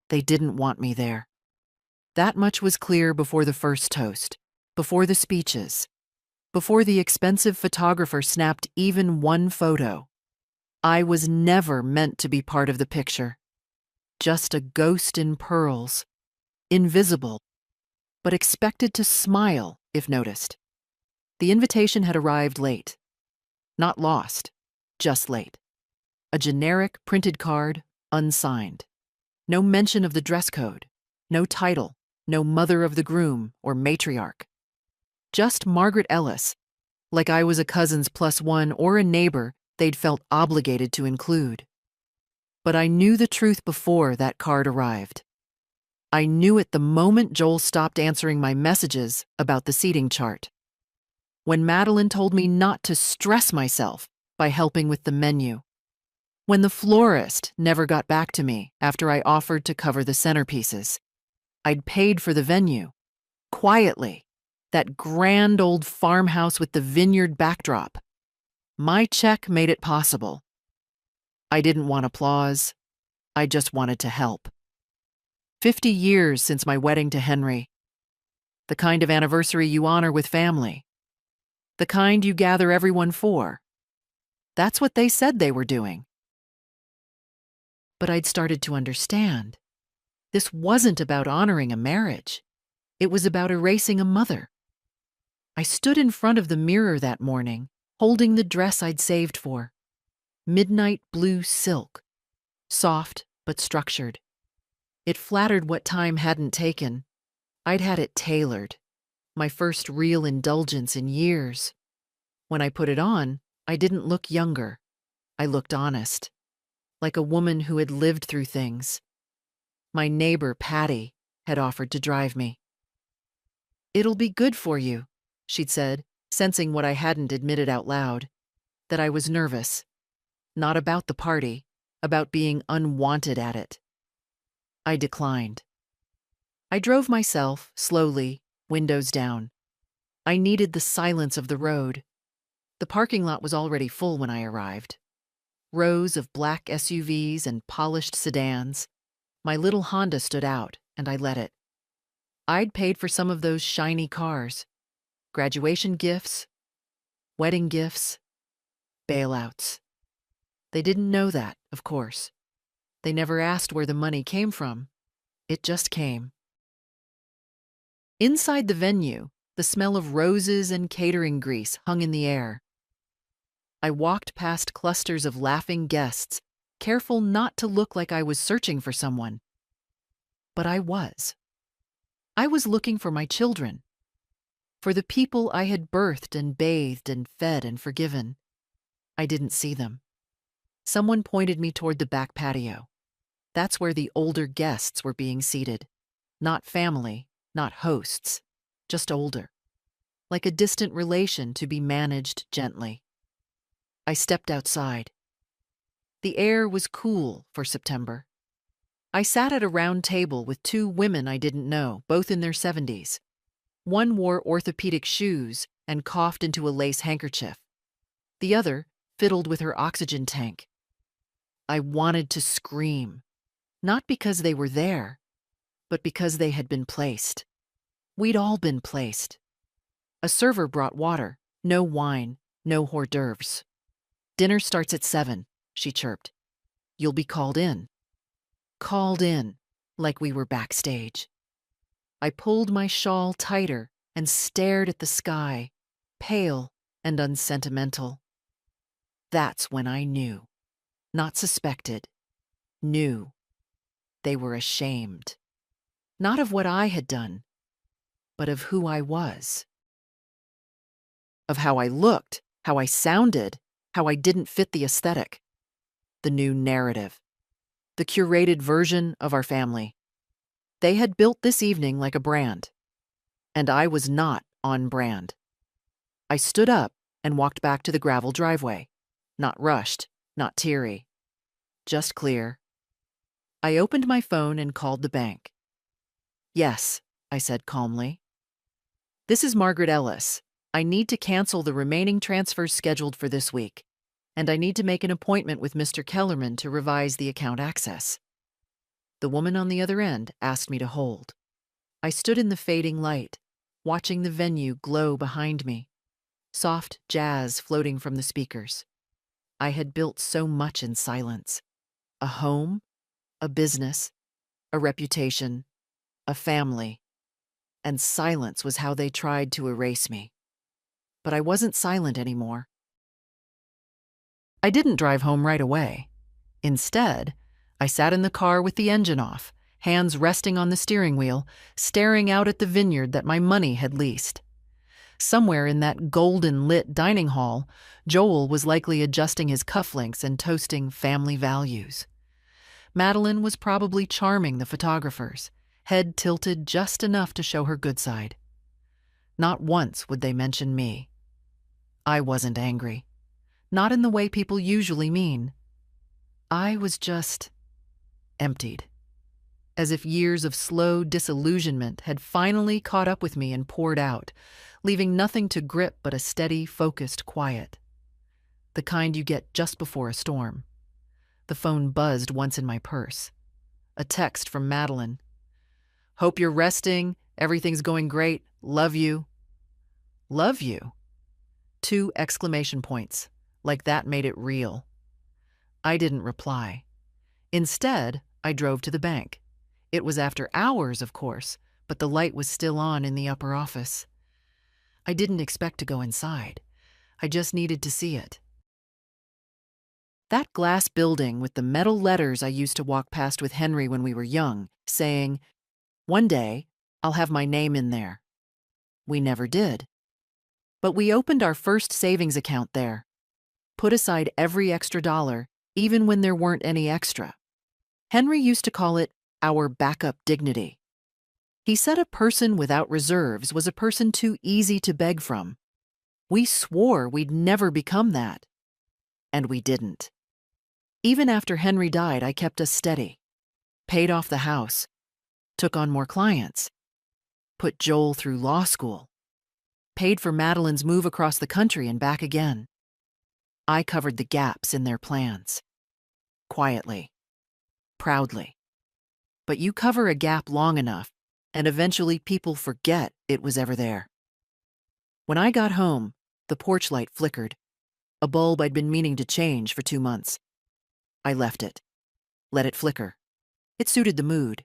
They didn't want me there. That much was clear before the first toast, before the speeches, before the expensive photographer snapped even one photo. I was never meant to be part of the picture. Just a ghost in pearls, invisible, but expected to smile if noticed. The invitation had arrived late. Not lost, just late. A generic printed card, unsigned. No mention of the dress code, no title, no mother of the groom or matriarch. Just Margaret Ellis, like I was a cousin's +1 or a neighbor they'd felt obligated to include. But I knew the truth before that card arrived. I knew it the moment Joel stopped answering my messages about the seating chart. When Madeline told me not to stress myself by helping with the menu. When the florist never got back to me after I offered to cover the centerpieces. I'd paid for the venue. Quietly. That grand old farmhouse with the vineyard backdrop. My check made it possible. I didn't want applause. I just wanted to help. 50 years since my wedding to Henry. The kind of anniversary you honor with family. The kind you gather everyone for. That's what they said they were doing. But I'd started to understand. This wasn't about honoring a marriage. It was about erasing a mother. I stood in front of the mirror that morning, holding the dress I'd saved for. Midnight blue silk. Soft but structured. It flattered what time hadn't taken. I'd had it tailored. My first real indulgence in years. When I put it on, I didn't look younger. I looked honest. Like a woman who had lived through things. My neighbor, Patty, had offered to drive me. "It'll be good for you," she'd said, sensing what I hadn't admitted out loud. That I was nervous. Not about the party, about being unwanted at it. I declined. I drove myself, slowly, windows down. I needed the silence of the road. The parking lot was already full when I arrived. Rows of black SUVs and polished sedans. My little Honda stood out, and I let it. I'd paid for some of those shiny cars. Graduation gifts, wedding gifts, bailouts. They didn't know that, of course. They never asked where the money came from. It just came. Inside the venue, the smell of roses and catering grease hung in the air. I walked past clusters of laughing guests, careful not to look like I was searching for someone. But I was. I was looking for my children. For the people I had birthed and bathed and fed and forgiven. I didn't see them. Someone pointed me toward the back patio. That's where the older guests were being seated. Not family, not hosts, just older. Like a distant relation to be managed gently. I stepped outside. The air was cool for September. I sat at a round table with two women I didn't know, both in their 70s. One wore orthopedic shoes and coughed into a lace handkerchief. The other fiddled with her oxygen tank. I wanted to scream, not because they were there, but because they had been placed. We'd all been placed. A server brought water, no wine, no hors d'oeuvres. "Dinner starts at 7, she chirped. "You'll be called in." Called in, like we were backstage. I pulled my shawl tighter and stared at the sky, pale and unsentimental. That's when I knew. Not suspected. Knew. They were ashamed. Not of what I had done, but of who I was. Of how I looked, how I sounded, how I didn't fit the aesthetic. The new narrative. The curated version of our family. They had built this evening like a brand. And I was not on brand. I stood up and walked back to the gravel driveway. Not rushed, not teary. Just clear. I opened my phone and called the bank. "Yes," I said calmly. "This is Margaret Ellis. I need to cancel the remaining transfers scheduled for this week, and I need to make an appointment with Mr. Kellerman to revise the account access." The woman on the other end asked me to hold. I stood in the fading light, watching the venue glow behind me, soft jazz floating from the speakers. I had built so much in silence. A home, a business, a reputation, a family, and silence was how they tried to erase me. But I wasn't silent anymore. I didn't drive home right away. Instead, I sat in the car with the engine off, hands resting on the steering wheel, staring out at the vineyard that my money had leased. Somewhere in that golden-lit dining hall, Joel was likely adjusting his cufflinks and toasting family values. Madeline was probably charming the photographers, head tilted just enough to show her good side. Not once would they mention me. I wasn't angry. Not in the way people usually mean. I was just emptied, as if years of slow disillusionment had finally caught up with me and poured out, leaving nothing to grip but a steady, focused quiet. The kind you get just before a storm. The phone buzzed once in my purse. A text from Madeline. "Hope you're resting. Everything's going great. Love you." Love you? 2 exclamation points, like that made it real. I didn't reply. Instead, I drove to the bank. It was after hours, of course, but the light was still on in the upper office. I didn't expect to go inside. I just needed to see it. That glass building with the metal letters I used to walk past with Henry when we were young, saying, "One day, I'll have my name in there." We never did. But we opened our first savings account there. Put aside every extra dollar, even when there weren't any extra. Henry used to call it our backup dignity. He said a person without reserves was a person too easy to beg from. We swore we'd never become that. And we didn't. Even after Henry died, I kept us steady. Paid off the house. Took on more clients. Put Joel through law school. Paid for Madeline's move across the country and back again. I covered the gaps in their plans. Quietly. Proudly. But you cover a gap long enough, and eventually people forget it was ever there. When I got home, the porch light flickered, a bulb I'd been meaning to change for 2 months. I left it. Let it flicker. It suited the mood.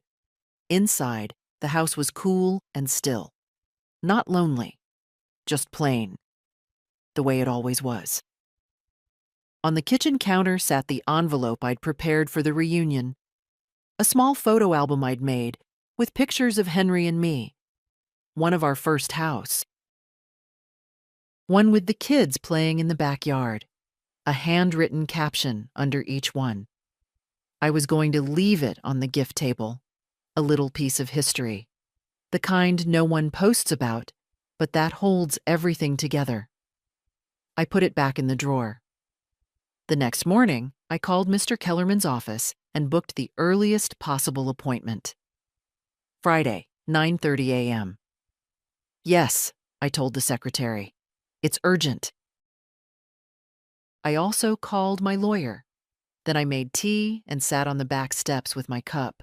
Inside, the house was cool and still. Not lonely. Just plain. The way it always was. On the kitchen counter sat the envelope I'd prepared for the reunion. A small photo album I'd made, with pictures of Henry and me. One of our first house. One with the kids playing in the backyard. A handwritten caption under each one. I was going to leave it on the gift table. A little piece of history. The kind no one posts about, but that holds everything together. I put it back in the drawer. The next morning, I called Mr. Kellerman's office and booked the earliest possible appointment. Friday, 9:30 a.m. "Yes," I told the secretary. "It's urgent." I also called my lawyer. Then I made tea and sat on the back steps with my cup,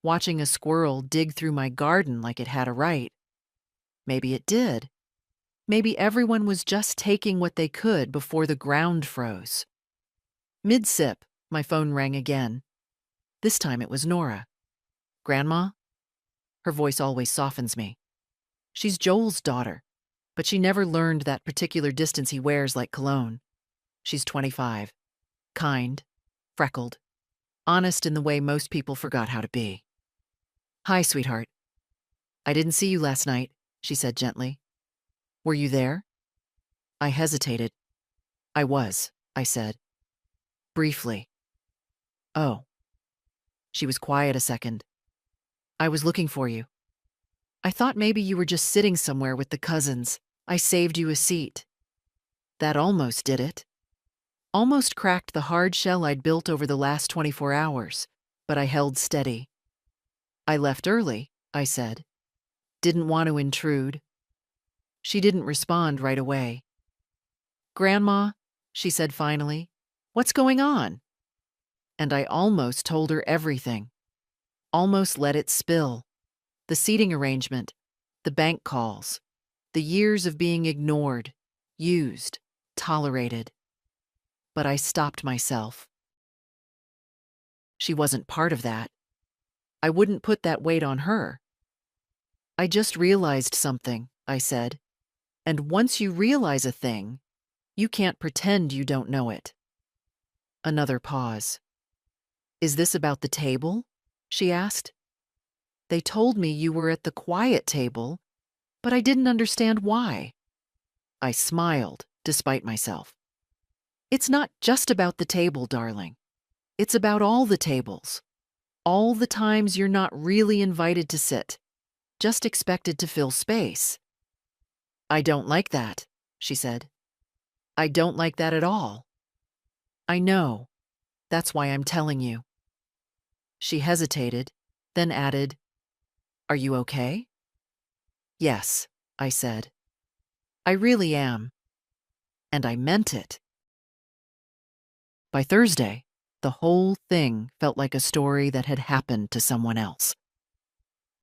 watching a squirrel dig through my garden like it had a right. Maybe it did. Maybe everyone was just taking what they could before the ground froze. Mid-sip, my phone rang again. This time it was Nora. "Grandma?" Her voice always softens me. She's Joel's daughter, but she never learned that particular distance he wears like cologne. She's 25. Kind, freckled, honest in the way most people forgot how to be. "Hi, sweetheart. I didn't see you last night," she said gently. "Were you there?" I hesitated. "I was," I said. Briefly. "Oh." She was quiet a second. "I was looking for you. I thought maybe you were just sitting somewhere with the cousins. I saved you a seat." That almost did it. Almost cracked the hard shell I'd built over the last 24 hours, but I held steady. "I left early," I said. "Didn't want to intrude." She didn't respond right away. "Grandma," she said finally, "what's going on?" And I almost told her everything. Almost let it spill. The seating arrangement, the bank calls, the years of being ignored, used, tolerated. But I stopped myself. She wasn't part of that. I wouldn't put that weight on her. I just realized something, I said. And once you realize a thing, you can't pretend you don't know it. Another pause. Is this about the table? She asked. They told me you were at the quiet table, but I didn't understand why. I smiled, despite myself. It's not just about the table, darling. It's about all the tables. All the times you're not really invited to sit, just expected to fill space. I don't like that, she said. I don't like that at all. I know. That's why I'm telling you. She hesitated, then added, Are you okay? Yes, I said. I really am. And I meant it. By Thursday, the whole thing felt like a story that had happened to someone else.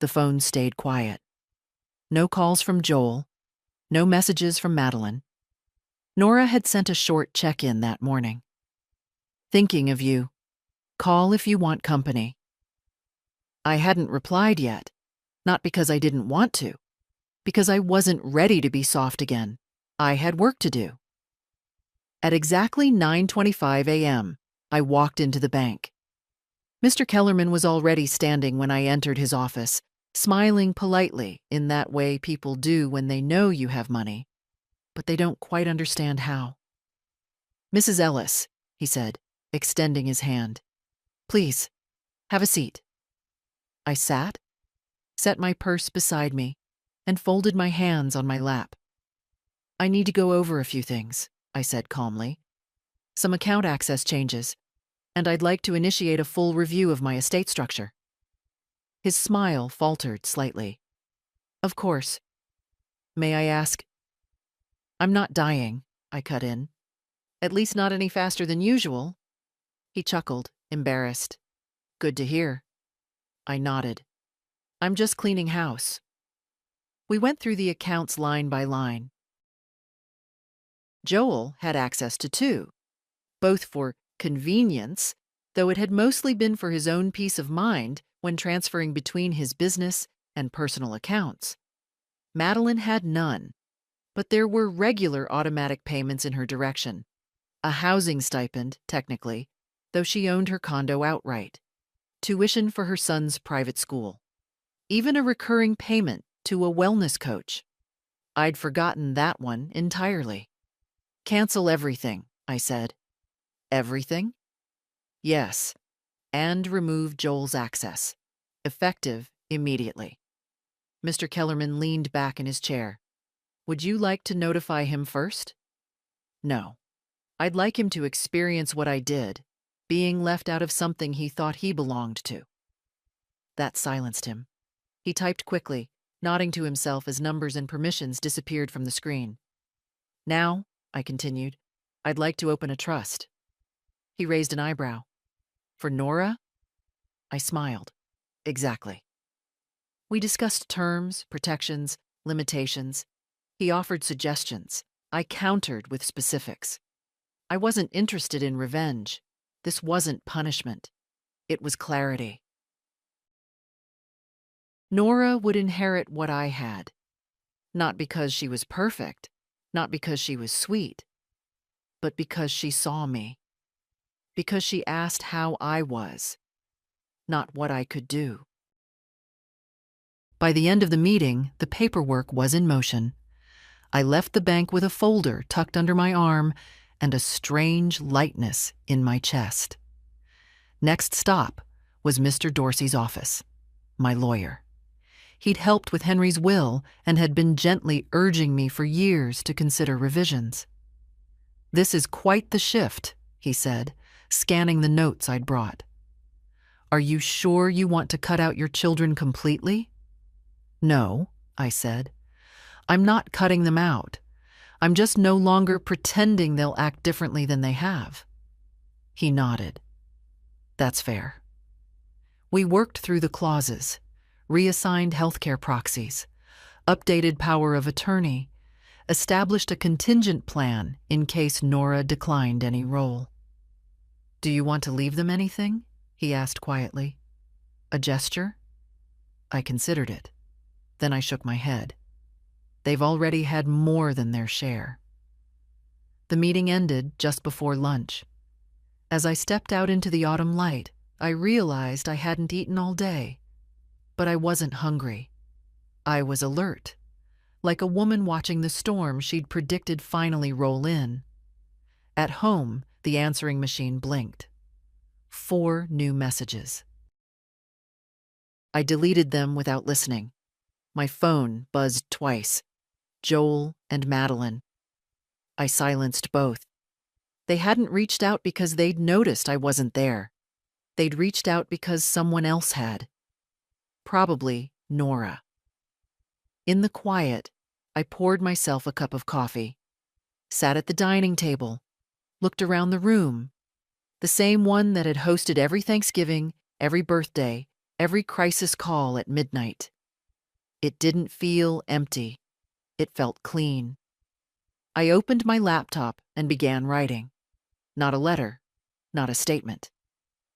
The phone stayed quiet. No calls from Joel, no messages from Madeline. Nora had sent a short check-in that morning. Thinking of you. Call if you want company. I hadn't replied yet, not because I didn't want to, because I wasn't ready to be soft again. I had work to do. At exactly 9:25 a.m., I walked into the bank. Mr. Kellerman was already standing when I entered his office, smiling politely in that way people do when they know you have money, but they don't quite understand how. Mrs. Ellis, he said, extending his hand. Please, have a seat. I sat, set my purse beside me, and folded my hands on my lap. I need to go over a few things, I said calmly. Some account access changes, and I'd like to initiate a full review of my estate structure. His smile faltered slightly. Of course. May I ask? I'm not dying, I cut in. At least not any faster than usual. He chuckled, embarrassed. Good to hear. I nodded. I'm just cleaning house. We went through the accounts line by line. Joel had access to two, both for convenience, though it had mostly been for his own peace of mind when transferring between his business and personal accounts. Madeline had none, but there were regular automatic payments in her direction. A housing stipend, technically, though she owned her condo outright. Tuition for her son's private school. Even a recurring payment to a wellness coach. I'd forgotten that one entirely. Cancel everything, I said. Everything? Yes, and remove Joel's access. Effective immediately. Mr. Kellerman leaned back in his chair. Would you like to notify him first? No. I'd like him to experience what I did, being left out of something he thought he belonged to. That silenced him. He typed quickly, nodding to himself as numbers and permissions disappeared from the screen. Now, I continued, I'd like to open a trust. He raised an eyebrow. For Nora? I smiled. Exactly. We discussed terms, protections, limitations. He offered suggestions. I countered with specifics. I wasn't interested in revenge. This wasn't punishment. It was clarity. Nora would inherit what I had. Not because she was perfect, not because she was sweet, but because she saw me. Because she asked how I was, not what I could do. By the end of the meeting, the paperwork was in motion. I left the bank with a folder tucked under my arm and a strange lightness in my chest. Next stop was Mr. Dorsey's office, my lawyer. He'd helped with Henry's will and had been gently urging me for years to consider revisions. This is quite the shift, he said, scanning the notes I'd brought. Are you sure you want to cut out your children completely? No, I said. I'm not cutting them out. I'm just no longer pretending they'll act differently than they have. He nodded. That's fair. We worked through the clauses, reassigned healthcare proxies, updated power of attorney, established a contingent plan in case Nora declined any role. "Do you want to leave them anything?" he asked quietly. "A gesture?" I considered it. Then I shook my head. They've already had more than their share. The meeting ended just before lunch. As I stepped out into the autumn light, I realized I hadn't eaten all day. But I wasn't hungry. I was alert, like a woman watching the storm she'd predicted finally roll in. At home, the answering machine blinked. 4 new messages. I deleted them without listening. My phone buzzed twice. Joel and Madeline. I silenced both. They hadn't reached out because they'd noticed I wasn't there. They'd reached out because someone else had. Probably Nora. In the quiet, I poured myself a cup of coffee, sat at the dining table, looked around the room, the same one that had hosted every Thanksgiving, every birthday, every crisis call at midnight. It didn't feel empty. It felt clean. I opened my laptop and began writing. Not a letter, not a statement.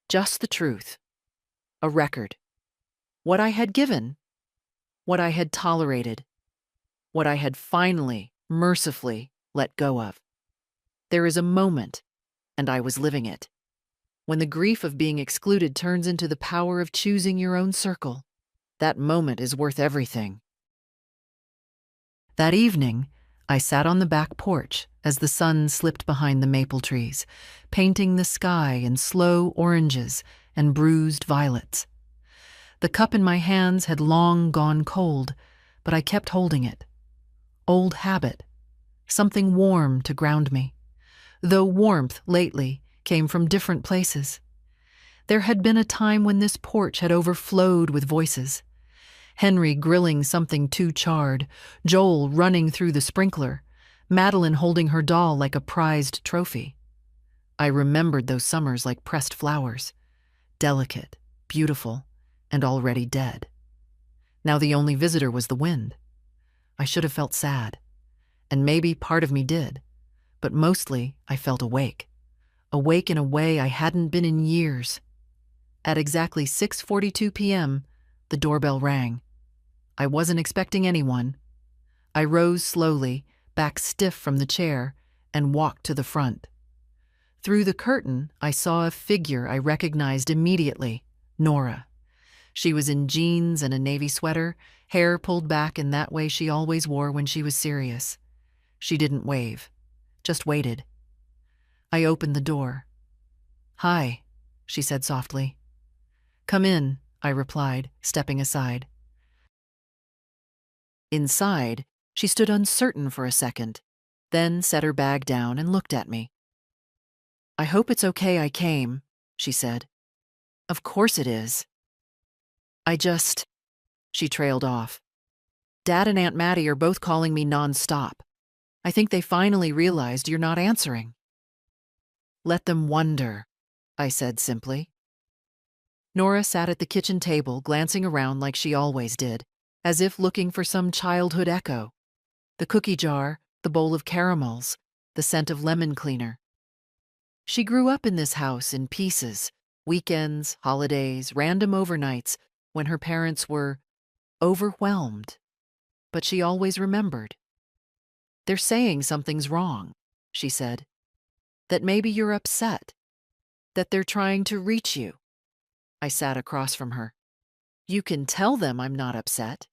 Just the truth. A record. What I had given. What I had tolerated. What I had finally, mercifully let go of. There is a moment, and I was living it, when the grief of being excluded turns into the power of choosing your own circle. That moment is worth everything. That evening, I sat on the back porch as the sun slipped behind the maple trees, painting the sky in slow oranges and bruised violets. The cup in my hands had long gone cold, but I kept holding it. Old habit, something warm to ground me, though warmth lately came from different places. There had been a time when this porch had overflowed with voices. Henry grilling something too charred, Joel running through the sprinkler, Madeline holding her doll like a prized trophy. I remembered those summers like pressed flowers, delicate, beautiful, and already dead. Now the only visitor was the wind. I should have felt sad, and maybe part of me did, but mostly I felt awake in a way I hadn't been in years. At exactly 6:42 p.m., the doorbell rang. I wasn't expecting anyone. I rose slowly, back stiff from the chair, and walked to the front. Through the curtain, I saw a figure I recognized immediately, Nora. She was in jeans and a navy sweater, hair pulled back in that way she always wore when she was serious. She didn't wave, just waited. I opened the door. "Hi," she said softly. "Come in," I replied, stepping aside. Inside, she stood uncertain for a second, then set her bag down and looked at me. "I hope it's okay I came," she said. "Of course it is." She trailed off. "Dad and Aunt Maddie are both calling me nonstop. I think they finally realized you're not answering." "Let them wonder," I said simply. Nora sat at the kitchen table, glancing around like she always did, as if looking for some childhood echo. The cookie jar, the bowl of caramels, the scent of lemon cleaner. She grew up in this house in pieces, weekends, holidays, random overnights, when her parents were overwhelmed. But she always remembered. "They're saying something's wrong," she said. "That maybe you're upset. That they're trying to reach you." I sat across from her. "You can tell them I'm not upset."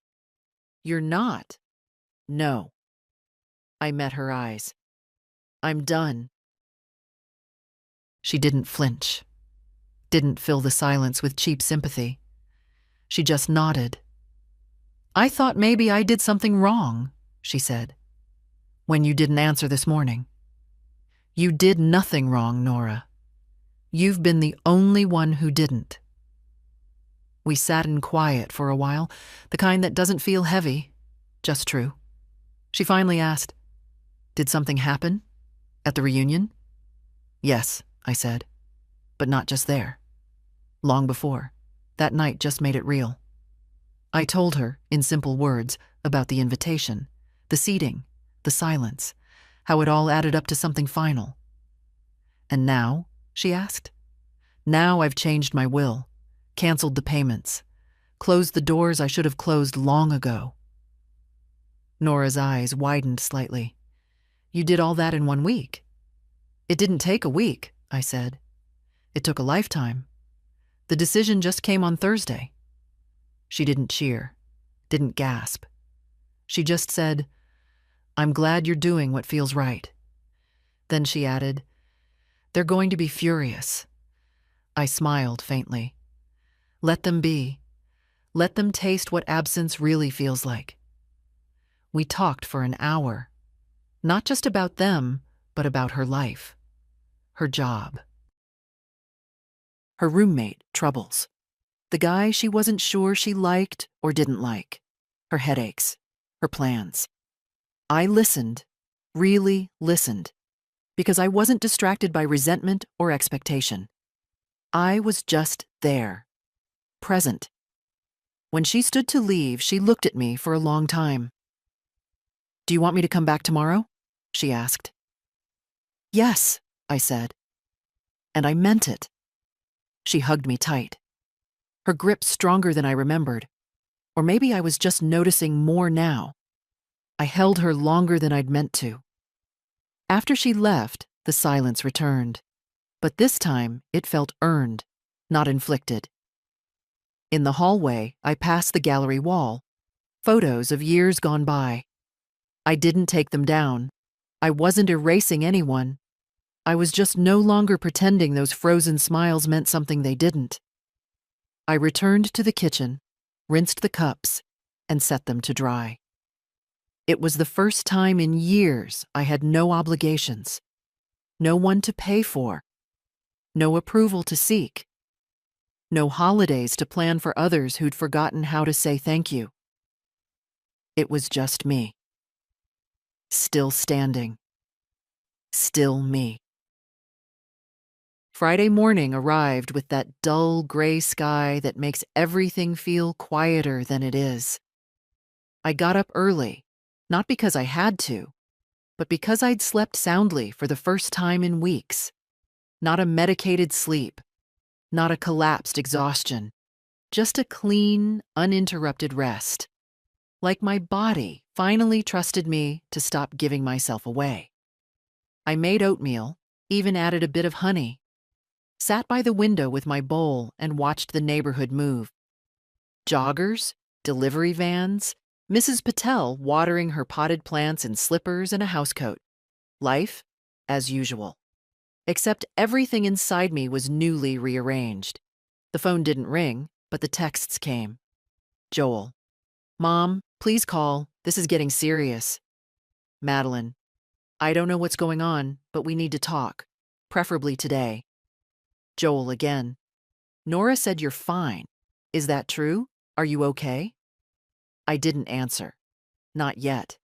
"You're not." "No." I met her eyes. "I'm done." She didn't flinch. Didn't fill the silence with cheap sympathy. She just nodded. "I thought maybe I did something wrong," she said. "When you didn't answer this morning." "You did nothing wrong, Nora. You've been the only one who didn't." We sat in quiet for a while, the kind that doesn't feel heavy, just true. She finally asked, "Did something happen? At the reunion?" "Yes," I said, "but not just there. Long before." That night just made it real. I told her, in simple words, about the invitation, the seating, the silence, how it all added up to something final. "And now?" she asked. "Now I've changed my will, canceled the payments, closed the doors I should have closed long ago." Nora's eyes widened slightly. "You did all that in 1 week?" "It didn't take a week," I said. "It took a lifetime. The decision just came on Thursday." She didn't cheer, didn't gasp. She just said, "I'm glad you're doing what feels right." Then she added, "They're going to be furious." I smiled faintly. Let them be. Let them taste what absence really feels like. We talked for an hour, not just about them, but about her life, her job, her roommate troubles, the guy she wasn't sure she liked or didn't like, her headaches, her plans. I listened, really listened, because I wasn't distracted by resentment or expectation. I was just there, present. When she stood to leave, she looked at me for a long time. "Do you want me to come back tomorrow?" she asked. "Yes," I said. And I meant it. She hugged me tight. Her grip stronger than I remembered. Or maybe I was just noticing more now. I held her longer than I'd meant to. After she left, the silence returned. But this time, it felt earned, not inflicted. In the hallway, I passed the gallery wall. Photos of years gone by. I didn't take them down. I wasn't erasing anyone. I was just no longer pretending those frozen smiles meant something they didn't. I returned to the kitchen, rinsed the cups, and set them to dry. It was the first time in years I had no obligations, no one to pay for, no approval to seek, no holidays to plan for others who'd forgotten how to say thank you. It was just me. Still standing. Still me. Friday morning arrived with that dull gray sky that makes everything feel quieter than it is. I got up early, not because I had to, but because I'd slept soundly for the first time in weeks. Not a medicated sleep, not a collapsed exhaustion, just a clean, uninterrupted rest. Like my body finally trusted me to stop giving myself away. I made oatmeal, even added a bit of honey. Sat by the window with my bowl and watched the neighborhood move. Joggers, delivery vans, Mrs. Patel watering her potted plants in slippers and a housecoat. Life, as usual. Except everything inside me was newly rearranged. The phone didn't ring, but the texts came. Joel. "Mom, please call. This is getting serious." Madeline. "I don't know what's going on, but we need to talk. Preferably today." Joel again. "Nora said you're fine. Is that true? Are you okay?" I didn't answer. Not yet.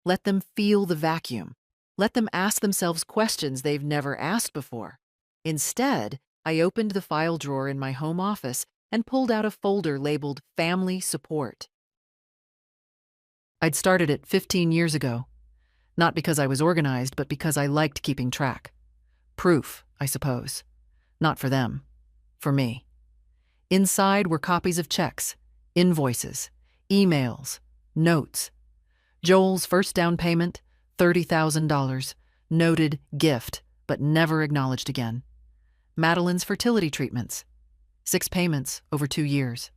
Let them feel the vacuum. Let them ask themselves questions they've never asked before. Instead, I opened the file drawer in my home office and pulled out a folder labeled Family Support. I'd started it 15 years ago. Not because I was organized, but because I liked keeping track. Proof, I suppose. Not for them. For me. Inside were copies of checks, invoices, emails, notes. Joel's first down payment, $30,000, noted gift, but never acknowledged again. Madeline's fertility treatments, 6 payments over 2 years.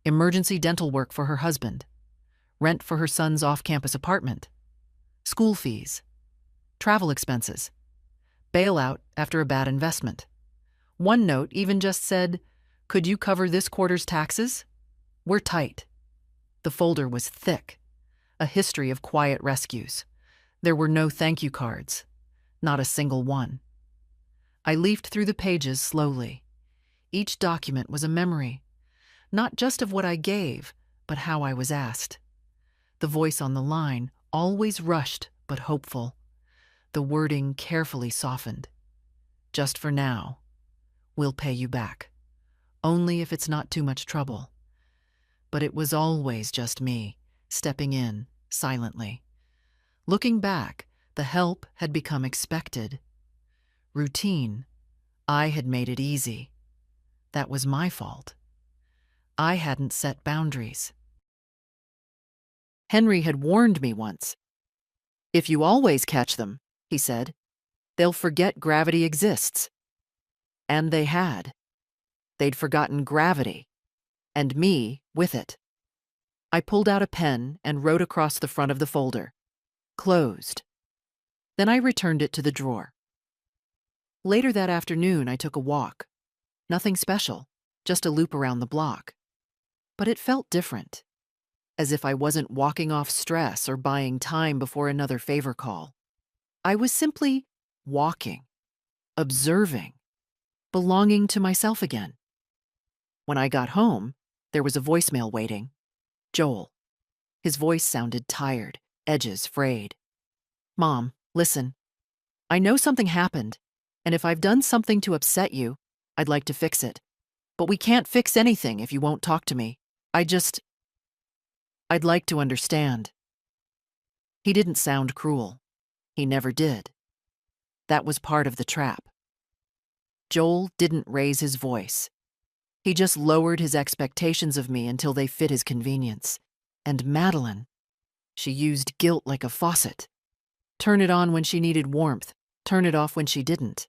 Emergency dental work for her husband. Rent for her son's off-campus apartment. School fees. Travel expenses. Bailout after a bad investment. One note even just said, "Could you cover this quarter's taxes? We're tight." The folder was thick. A history of quiet rescues. There were no thank you cards. Not a single one. I leafed through the pages slowly. Each document was a memory. Not just of what I gave, but how I was asked. The voice on the line, always rushed but hopeful. The wording carefully softened. "Just for now. We'll pay you back. only if it's not too much trouble. But it was always just me, stepping in, silently. Looking back, the help had become expected. Routine. I had made it easy. That was my fault. I hadn't set boundaries. Henry had warned me once. "If you always catch them," he said, "they'll forget gravity exists." And they had. They'd forgotten gravity, and me with it. I pulled out a pen and wrote across the front of the folder, "Closed." Then I returned it to the drawer. Later that afternoon, I took a walk. Nothing special, just a loop around the block. But it felt different, as if I wasn't walking off stress or buying time before another favor call. I was simply walking, observing, belonging to myself again. When I got home, there was a voicemail waiting. Joel. His voice sounded tired, edges frayed. "Mom, listen. I know something happened, and if I've done something to upset you, I'd like to fix it. But we can't fix anything if you won't talk to me. I'd like to understand." He didn't sound cruel. He never did. That was part of the trap. Joel didn't raise his voice. He just lowered his expectations of me until they fit his convenience. And Madeline, she used guilt like a faucet. Turn it on when she needed warmth, turn it off when she didn't.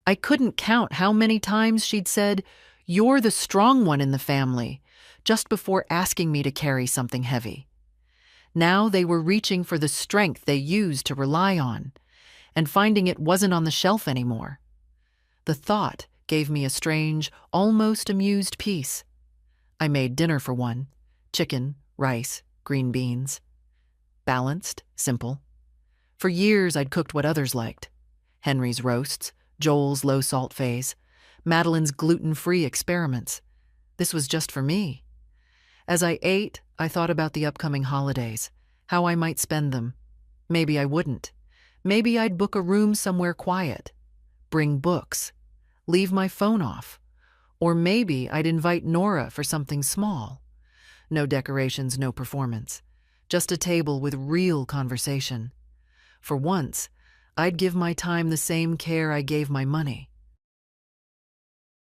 I couldn't count how many times she'd said, "You're the strong one in the family," just before asking me to carry something heavy. Now they were reaching for the strength they used to rely on, and finding it wasn't on the shelf anymore. The thought gave me a strange, almost amused peace. I made dinner for one: chicken, rice, green beans. Balanced, simple. For years I'd cooked what others liked. Henry's roasts, Joel's low-salt phase, Madeline's gluten-free experiments. This was just for me. As I ate, I thought about the upcoming holidays, how I might spend them. Maybe I wouldn't. Maybe I'd book a room somewhere quiet, bring books, leave my phone off. Or maybe I'd invite Nora for something small. No decorations, no performance. Just a table with real conversation. For once, I'd give my time the same care I gave my money.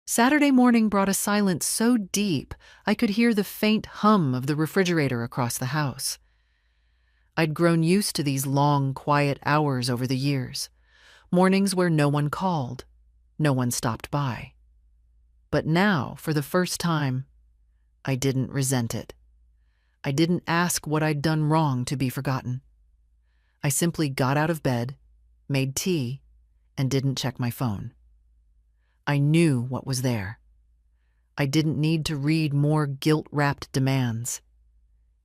Saturday morning brought a silence so deep I could hear the faint hum of the refrigerator across the house. I'd grown used to these long, quiet hours over the years. Mornings where no one called, no one stopped by. But now, for the first time, I didn't resent it. I didn't ask what I'd done wrong to be forgotten. I simply got out of bed, made tea, and didn't check my phone. I knew what was there. I didn't need to read more guilt-wrapped demands.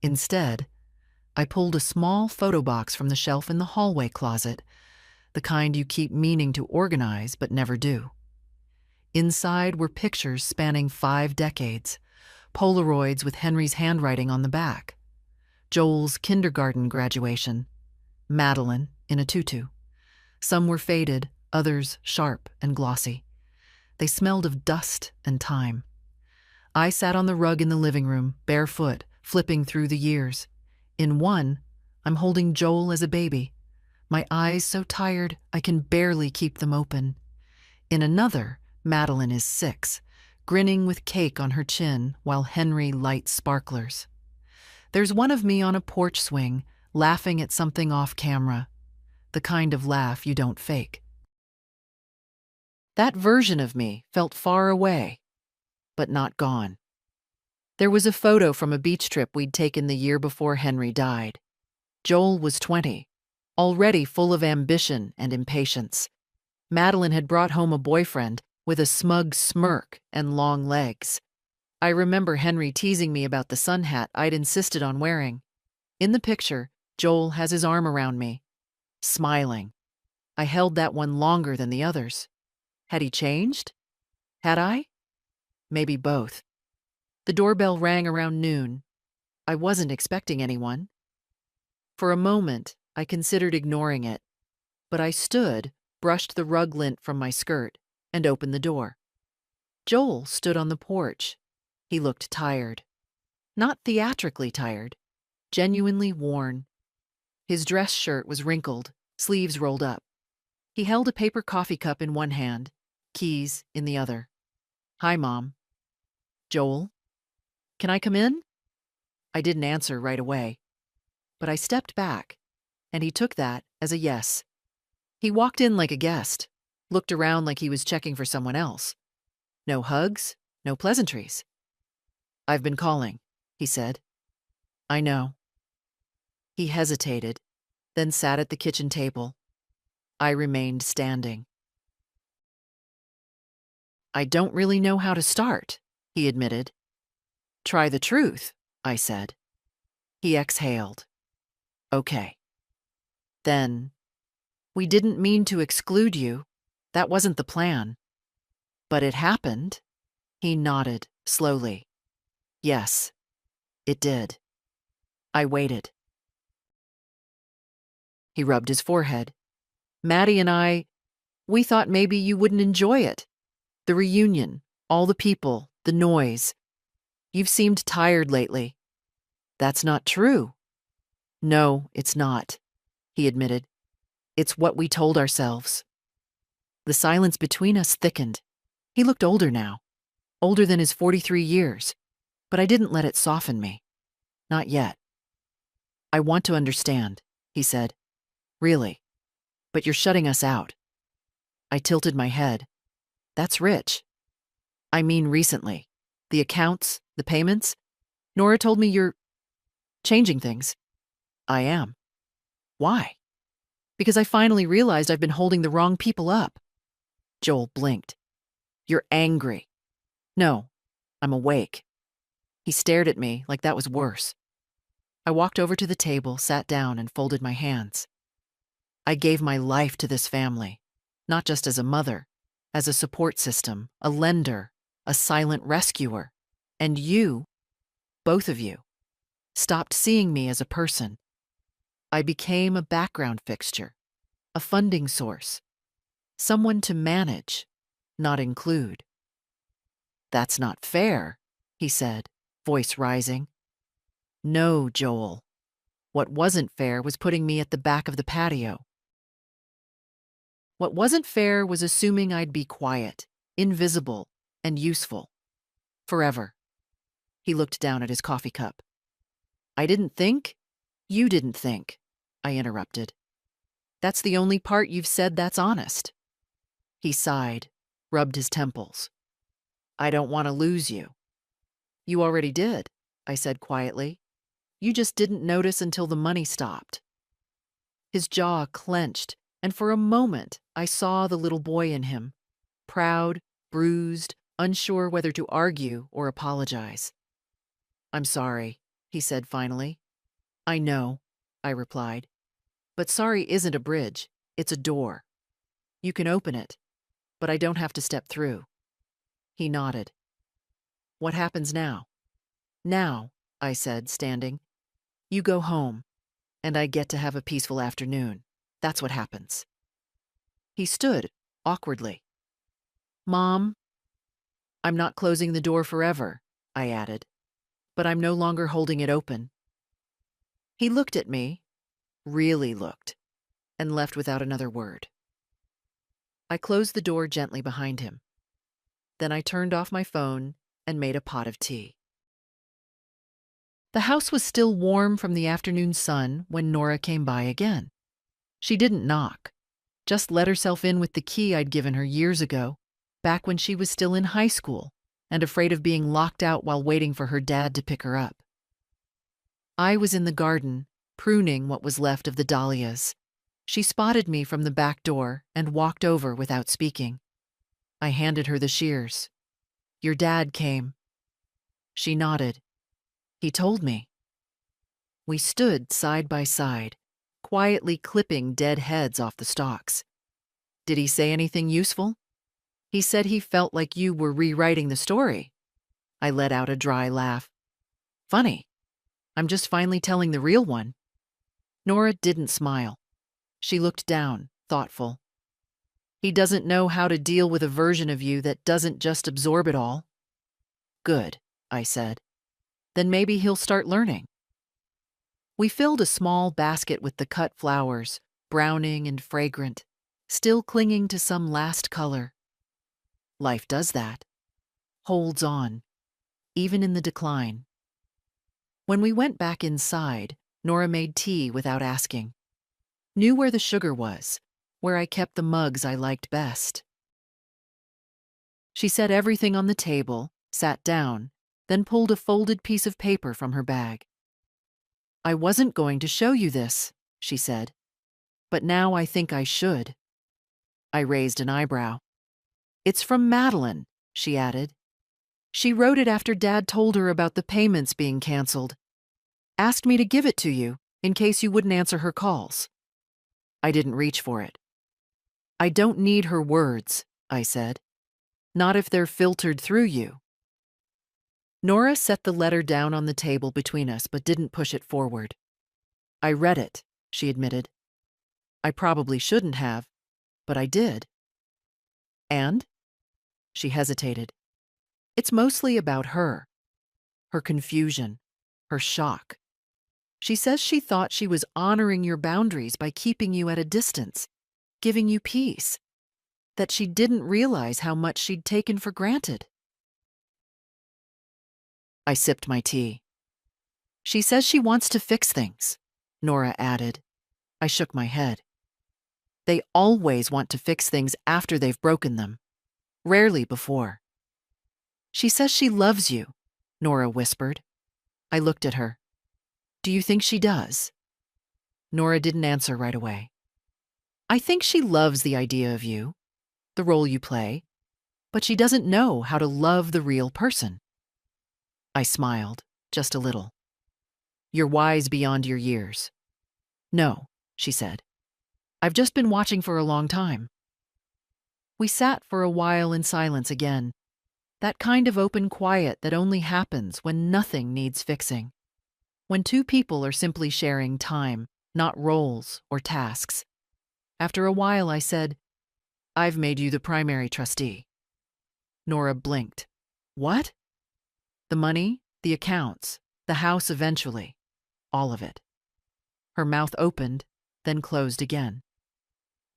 Instead, I pulled a small photo box from the shelf in the hallway closet, the kind you keep meaning to organize but never do. Inside were pictures spanning 5 decades, Polaroids with Henry's handwriting on the back, Joel's kindergarten graduation, Madeline in a tutu. Some were faded, others sharp and glossy. They smelled of dust and time. I sat on the rug in the living room, barefoot, flipping through the years. In one, I'm holding Joel as a baby, my eyes so tired I can barely keep them open. In another, Madeline is 6, grinning with cake on her chin while Henry lights sparklers. There's one of me on a porch swing, laughing at something off camera, the kind of laugh you don't fake. That version of me felt far away, but not gone. There was a photo from a beach trip we'd taken the year before Henry died. Joel was 20, already full of ambition and impatience. Madeline had brought home a boyfriend with a smug smirk and long legs. I remember Henry teasing me about the sun hat I'd insisted on wearing. In the picture, Joel has his arm around me, smiling. I held that one longer than the others. Had he changed? Had I? Maybe both. The doorbell rang around noon. I wasn't expecting anyone. For a moment, I considered ignoring it, but I stood, brushed the rug lint from my skirt, and opened the door. Joel stood on the porch. He looked tired. Not theatrically tired, genuinely worn. His dress shirt was wrinkled, sleeves rolled up. He held a paper coffee cup in one hand, keys in the other. "Hi, Mom." "Joel? Can I come in?" I didn't answer right away, but I stepped back, and he took that as a yes. He walked in like a guest, looked around like he was checking for someone else. No hugs, no pleasantries. "I've been calling," he said. "I know." He hesitated, then sat at the kitchen table. I remained standing. "I don't really know how to start," he admitted. "Try the truth," I said. He exhaled. "Okay." Then, "We didn't mean to exclude you. That wasn't the plan. But it happened." He nodded slowly. "Yes, it did." I waited. He rubbed his forehead. "Maddie and we thought maybe you wouldn't enjoy it. The reunion, all the people, the noise. You've seemed tired lately." "That's not true." "No, it's not," he admitted. "It's what we told ourselves." The silence between us thickened. He looked older now, older than his 43 years, but I didn't let it soften me. Not yet. "I want to understand," he said. "Really. But you're shutting us out." I tilted my head. "That's rich." "I mean recently. The accounts, the payments. Nora told me you're changing things." "I am." "Why?" "Because I finally realized I've been holding the wrong people up." Joel blinked. "You're angry." "No, I'm awake." He stared at me like that was worse. I walked over to the table, sat down, and folded my hands. I gave my life to this family, not just as a mother, as a support system, a lender, a silent rescuer. And you, both of you, stopped seeing me as a person. I became a background fixture, a funding source, someone to manage, not include. "That's not fair," he said, voice rising. "No, Joel. What wasn't fair was putting me at the back of the patio. What wasn't fair was assuming I'd be quiet, invisible, and useful. Forever." He looked down at his coffee cup. "I didn't think. You didn't think," I interrupted. "That's the only part you've said that's honest." He sighed, rubbed his temples. "I don't want to lose you." "You already did," I said quietly. "You just didn't notice until the money stopped." His jaw clenched, and for a moment I saw the little boy in him, proud, bruised, unsure whether to argue or apologize. "I'm sorry," he said finally. "I know," I replied. "But sorry isn't a bridge, it's a door. You can open it, but I don't have to step through." He nodded. "What happens now?" "Now," I said, standing, "you go home, and I get to have a peaceful afternoon. That's what happens." He stood, awkwardly. "Mom, I'm not closing the door forever," I added, "but I'm no longer holding it open." He looked at me, really looked, and left without another word. I closed the door gently behind him. Then I turned off my phone and made a pot of tea. The house was still warm from the afternoon sun when Nora came by again. She didn't knock, just let herself in with the key I'd given her years ago, back when she was still in high school and afraid of being locked out while waiting for her dad to pick her up. I was in the garden, pruning what was left of the dahlias. She spotted me from the back door and walked over without speaking. I handed her the shears. "Your dad came." She nodded. "He told me." We stood side by side, quietly clipping dead heads off the stalks. "Did he say anything useful?" "He said he felt like you were rewriting the story." I let out a dry laugh. "Funny. I'm just finally telling the real one." Nora didn't smile. She looked down, thoughtful. He doesn't know how to deal with a version of you that doesn't just absorb it all. Good, I said. Then maybe he'll start learning. We filled a small basket with the cut flowers, browning and fragrant, still clinging to some last color. Life does that. Holds on, even in the decline. When we went back inside, Nora made tea without asking. Knew where the sugar was, where I kept the mugs I liked best. She set everything on the table, sat down, then pulled a folded piece of paper from her bag. I wasn't going to show you this, she said, but now I think I should. I raised an eyebrow. It's from Madeline, she added. She wrote it after Dad told her about the payments being canceled. Asked me to give it to you in case you wouldn't answer her calls. I didn't reach for it. I don't need her words, I said. Not if they're filtered through you. Nora set the letter down on the table between us but didn't push it forward. I read it, she admitted. I probably shouldn't have, but I did. And? She hesitated. It's mostly about her. Her confusion. Her shock. She says she thought she was honoring your boundaries by keeping you at a distance, giving you peace. That she didn't realize how much she'd taken for granted. I sipped my tea. She says she wants to fix things, Nora added. I shook my head. They always want to fix things after they've broken them, rarely before. She says she loves you, Nora whispered. I looked at her. Do you think she does? Nora didn't answer right away. I think she loves the idea of you, the role you play, but she doesn't know how to love the real person. I smiled, just a little. You're wise beyond your years. No, she said. I've just been watching for a long time. We sat for a while in silence again, that kind of open quiet that only happens when nothing needs fixing. When two people are simply sharing time, not roles or tasks. After a while, I said, I've made you the primary trustee. Nora blinked. What? The money, the accounts, the house eventually. All of it. Her mouth opened, then closed again.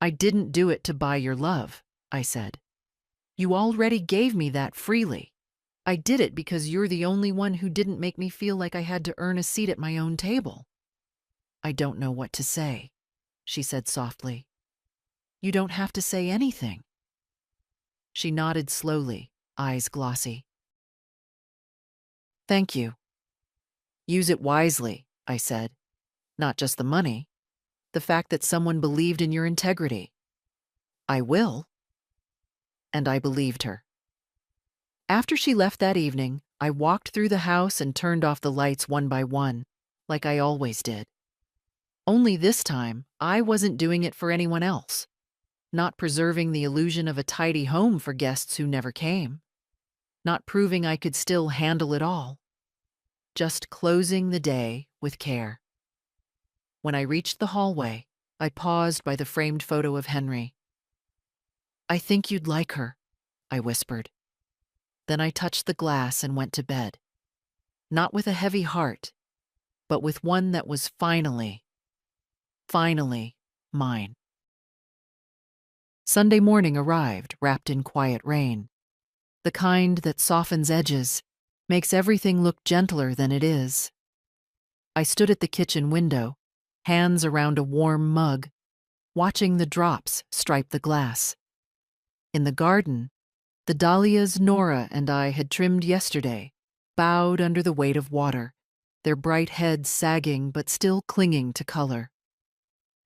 I didn't do it to buy your love, I said. You already gave me that freely. I did it because you're the only one who didn't make me feel like I had to earn a seat at my own table. I don't know what to say, she said softly. You don't have to say anything. She nodded slowly, eyes glossy. Thank you. Use it wisely, I said. Not just the money, the fact that someone believed in your integrity. I will. And I believed her. After she left that evening, I walked through the house and turned off the lights one by one, like I always did. Only this time, I wasn't doing it for anyone else, not preserving the illusion of a tidy home for guests who never came, not proving I could still handle it all, just closing the day with care. When I reached the hallway, I paused by the framed photo of Henry. I think you'd like her, I whispered. Then I touched the glass and went to bed, not with a heavy heart, but with one that was finally mine. Sunday morning arrived, wrapped in quiet rain, the kind that softens edges, makes everything look gentler than it is. I stood at the kitchen window, hands around a warm mug, watching the drops stripe the glass. In the garden, the dahlias Nora and I had trimmed yesterday bowed under the weight of water, their bright heads sagging but still clinging to color.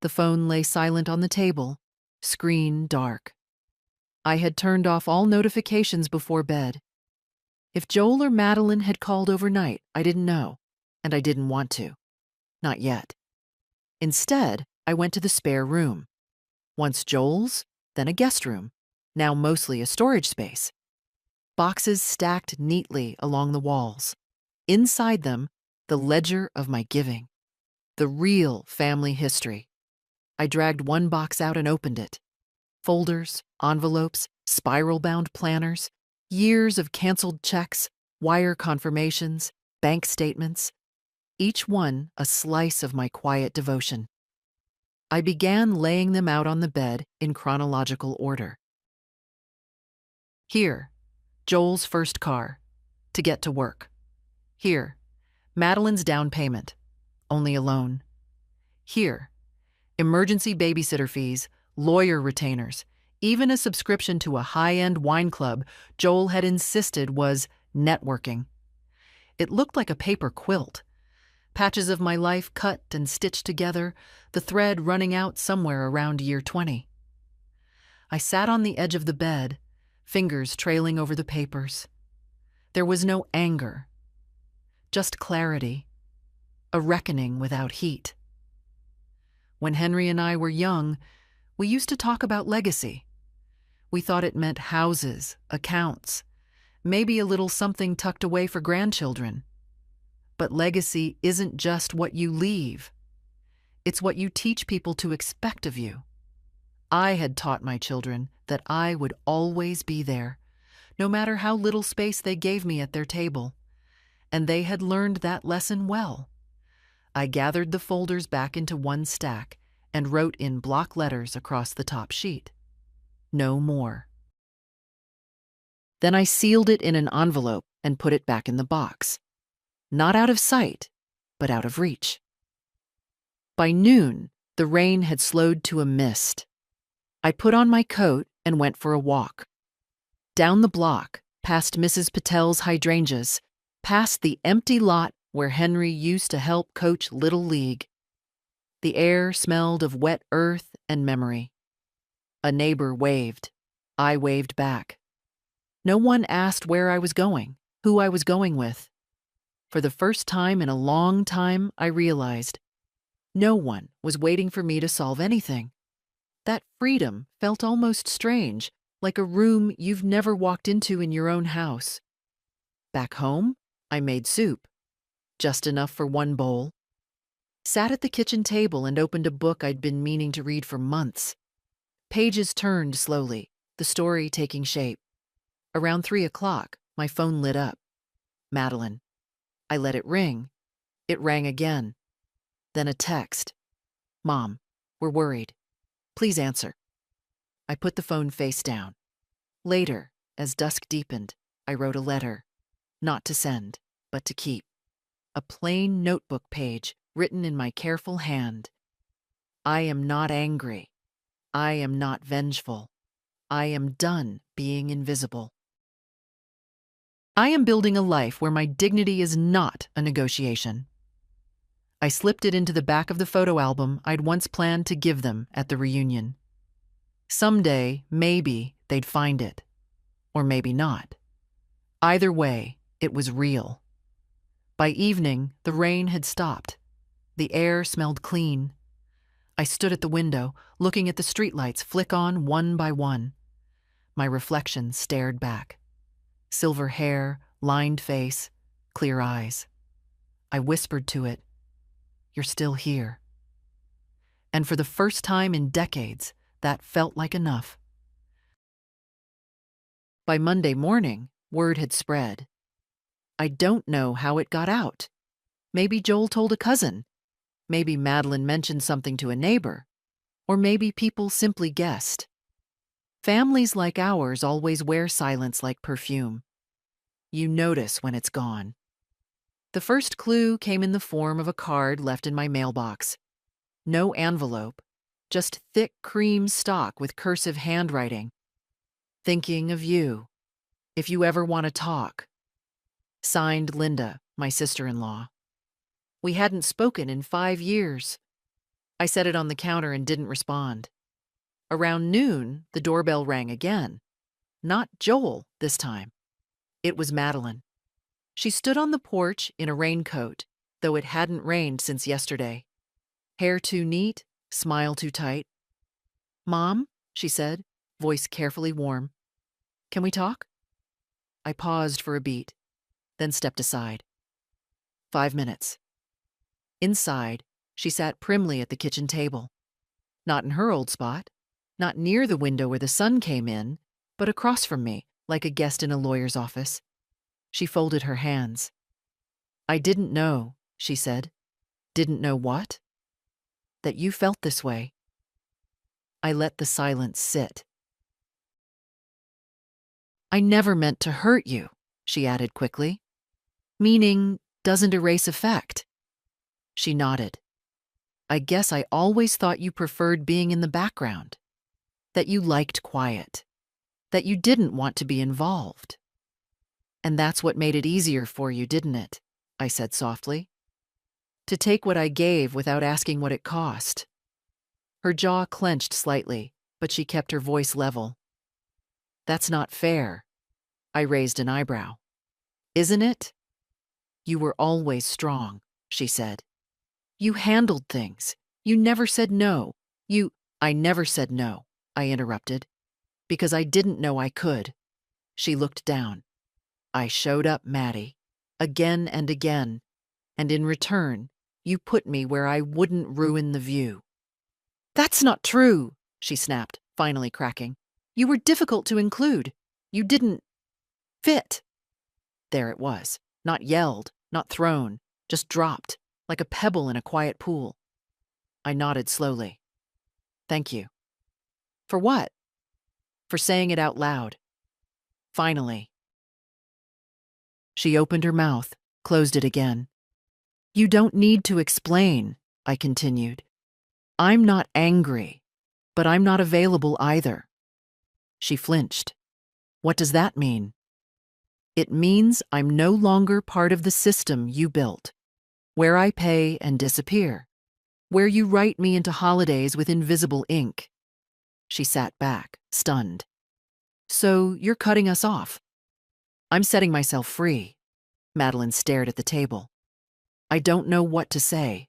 The phone lay silent on the table, screen dark. I had turned off all notifications before bed. If Joel or Madeline had called overnight, I didn't know, and I didn't want to. Not yet. Instead, I went to the spare room. Once Joel's, then a guest room, now mostly a storage space. Boxes stacked neatly along the walls. Inside them, the ledger of my giving. The real family history. I dragged one box out and opened it. Folders, envelopes, spiral-bound planners, years of canceled checks, wire confirmations, bank statements, each one a slice of my quiet devotion. I began laying them out on the bed in chronological order. Here, Joel's first car, to get to work. Here, Madeline's down payment, only a loan. Here, emergency babysitter fees, lawyer retainers, even a subscription to a high-end wine club Joel had insisted was networking. It looked like a paper quilt. Patches of my life cut and stitched together, the thread running out somewhere around year 20. I sat on the edge of the bed, fingers trailing over the papers. There was no anger, just clarity, a reckoning without heat. When Henry and I were young, we used to talk about legacy. We thought it meant houses, accounts, maybe a little something tucked away for grandchildren. But legacy isn't just what you leave. It's what you teach people to expect of you. I had taught my children that I would always be there, no matter how little space they gave me at their table. And they had learned that lesson well. I gathered the folders back into one stack and wrote in block letters across the top sheet. No more. Then I sealed it in an envelope and put it back in the box. Not out of sight, but out of reach. By noon, the rain had slowed to a mist. I put on my coat and went for a walk. Down the block, past Mrs. Patel's hydrangeas, past the empty lot where Henry used to help coach Little League. The air smelled of wet earth and memory. A neighbor waved. I waved back. No one asked where I was going, who I was going with. For the first time in a long time, I realized no one was waiting for me to solve anything. That freedom felt almost strange, like a room you've never walked into in your own house. Back home, I made soup, just enough for one bowl. Sat at the kitchen table and opened a book I'd been meaning to read for months. Pages turned slowly, the story taking shape. Around 3 o'clock, my phone lit up. Madeline. I let it ring. It rang again. Then a text. Mom, we're worried. Please answer. I put the phone face down. Later, as dusk deepened, I wrote a letter. Not to send, but to keep. A plain notebook page written in my careful hand. I am not angry. I am not vengeful. I am done being invisible. I am building a life where my dignity is not a negotiation. I slipped it into the back of the photo album I'd once planned to give them at the reunion. Someday, maybe, they'd find it. Or maybe not. Either way, it was real. By evening, the rain had stopped. The air smelled clean. I stood at the window, looking at the streetlights flick on one by one. My reflection stared back. Silver hair, lined face, clear eyes. I whispered to it, "You're still here." And for the first time in decades, that felt like enough. By Monday morning, word had spread. I don't know how it got out. Maybe Joel told a cousin. Maybe Madeline mentioned something to a neighbor. Or maybe people simply guessed. Families like ours always wear silence like perfume. You notice when it's gone. The first clue came in the form of a card left in my mailbox. No envelope, just thick cream stock with cursive handwriting. Thinking of you, if you ever want to talk. Signed Linda, my sister-in-law. We hadn't spoken in 5 years. I set it on the counter and didn't respond. Around noon, the doorbell rang again. Not Joel this time. It was Madeline. She stood on the porch in a raincoat, though it hadn't rained since yesterday. Hair too neat, smile too tight. "Mom," she said, voice carefully warm. "Can we talk?" I paused for a beat, then stepped aside. 5 minutes. Inside, she sat primly at the kitchen table. Not in her old spot, Not near the window where the sun came in, but across from me, like a guest in a lawyer's office. She folded her hands. I didn't know, she said. Didn't know what? That you felt this way. I let the silence sit. I never meant to hurt you, she added quickly. Meaning doesn't erase effect. She nodded. I guess I always thought you preferred being in the background. That you liked quiet. That you didn't want to be involved. And that's what made it easier for you, didn't it? I said softly. To take what I gave without asking what it cost. Her jaw clenched slightly, but she kept her voice level. That's not fair. I raised an eyebrow. Isn't it? You were always strong, she said. You handled things. You never said no. I never said no, I interrupted, because I didn't know I could. She looked down. I showed up, Maddie, again and again, and in return, you put me where I wouldn't ruin the view. That's not true, she snapped, finally cracking. You were difficult to include. You didn't fit. There it was, not yelled, not thrown, just dropped, like a pebble in a quiet pool. I nodded slowly. Thank you. For what? For saying it out loud. Finally. She opened her mouth, closed it again. You don't need to explain, I continued. I'm not angry, but I'm not available either. She flinched. What does that mean? It means I'm no longer part of the system you built, where I pay and disappear, where you write me into holidays with invisible ink. She sat back, stunned. So you're cutting us off. I'm setting myself free. Madeline stared at the table. I don't know what to say.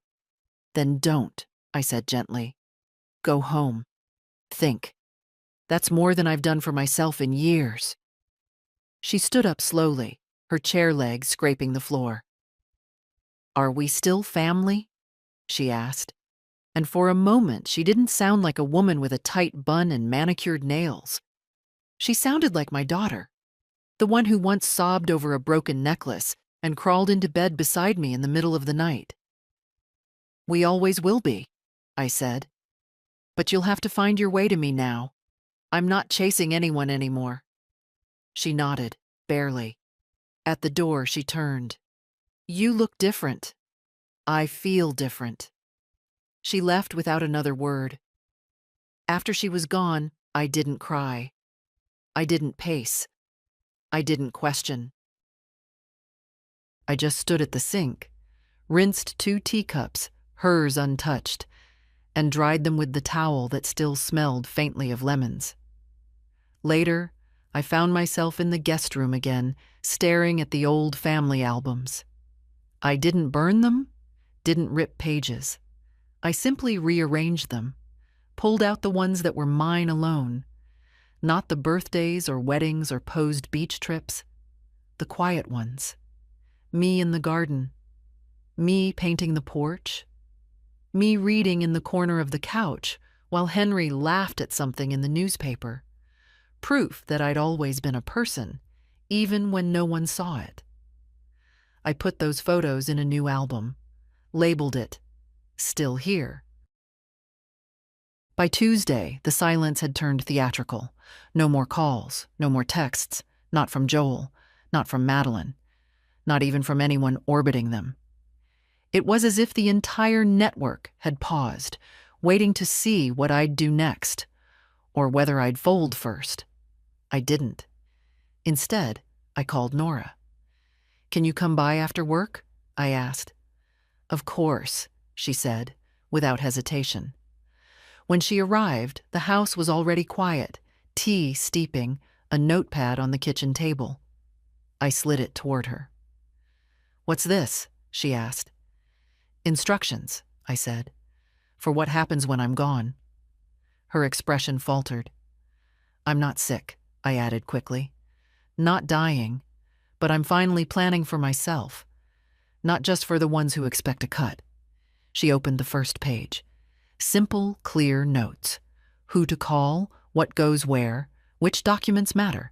Then don't, I said gently. Go home. Think. That's more than I've done for myself in years. She stood up slowly, her chair leg scraping the floor. Are we still family? She asked. And for a moment, she didn't sound like a woman with a tight bun and manicured nails. She sounded like my daughter, the one who once sobbed over a broken necklace and crawled into bed beside me in the middle of the night. We always will be, I said. But you'll have to find your way to me now. I'm not chasing anyone anymore. She nodded, barely. At the door, she turned. You look different. I feel different. She left without another word. After she was gone, I didn't cry. I didn't pace. I didn't question. I just stood at the sink, rinsed 2 teacups, hers untouched, and dried them with the towel that still smelled faintly of lemons. Later, I found myself in the guest room again, staring at the old family albums. I didn't burn them, didn't rip pages. I simply rearranged them, pulled out the ones that were mine alone, not the birthdays or weddings or posed beach trips, the quiet ones. Me in the garden, me painting the porch, me reading in the corner of the couch while Henry laughed at something in the newspaper, proof that I'd always been a person, even when no one saw it. I put those photos in a new album, labeled it, Still Here. By Tuesday, the silence had turned theatrical. No more calls, no more texts, not from Joel, not from Madeline, not even from anyone orbiting them. It was as if the entire network had paused, waiting to see what I'd do next, or whether I'd fold first. I didn't. Instead, I called Nora. Can you come by after work? I asked. Of course, she said, without hesitation. When she arrived, the house was already quiet, tea steeping, a notepad on the kitchen table. I slid it toward her. What's this? She asked. Instructions, I said, for what happens when I'm gone. Her expression faltered. I'm not sick, I added quickly. Not dying, but I'm finally planning for myself, not just for the ones who expect a cut. She opened the first page. Simple, clear notes. who to call, what goes where, which documents matter.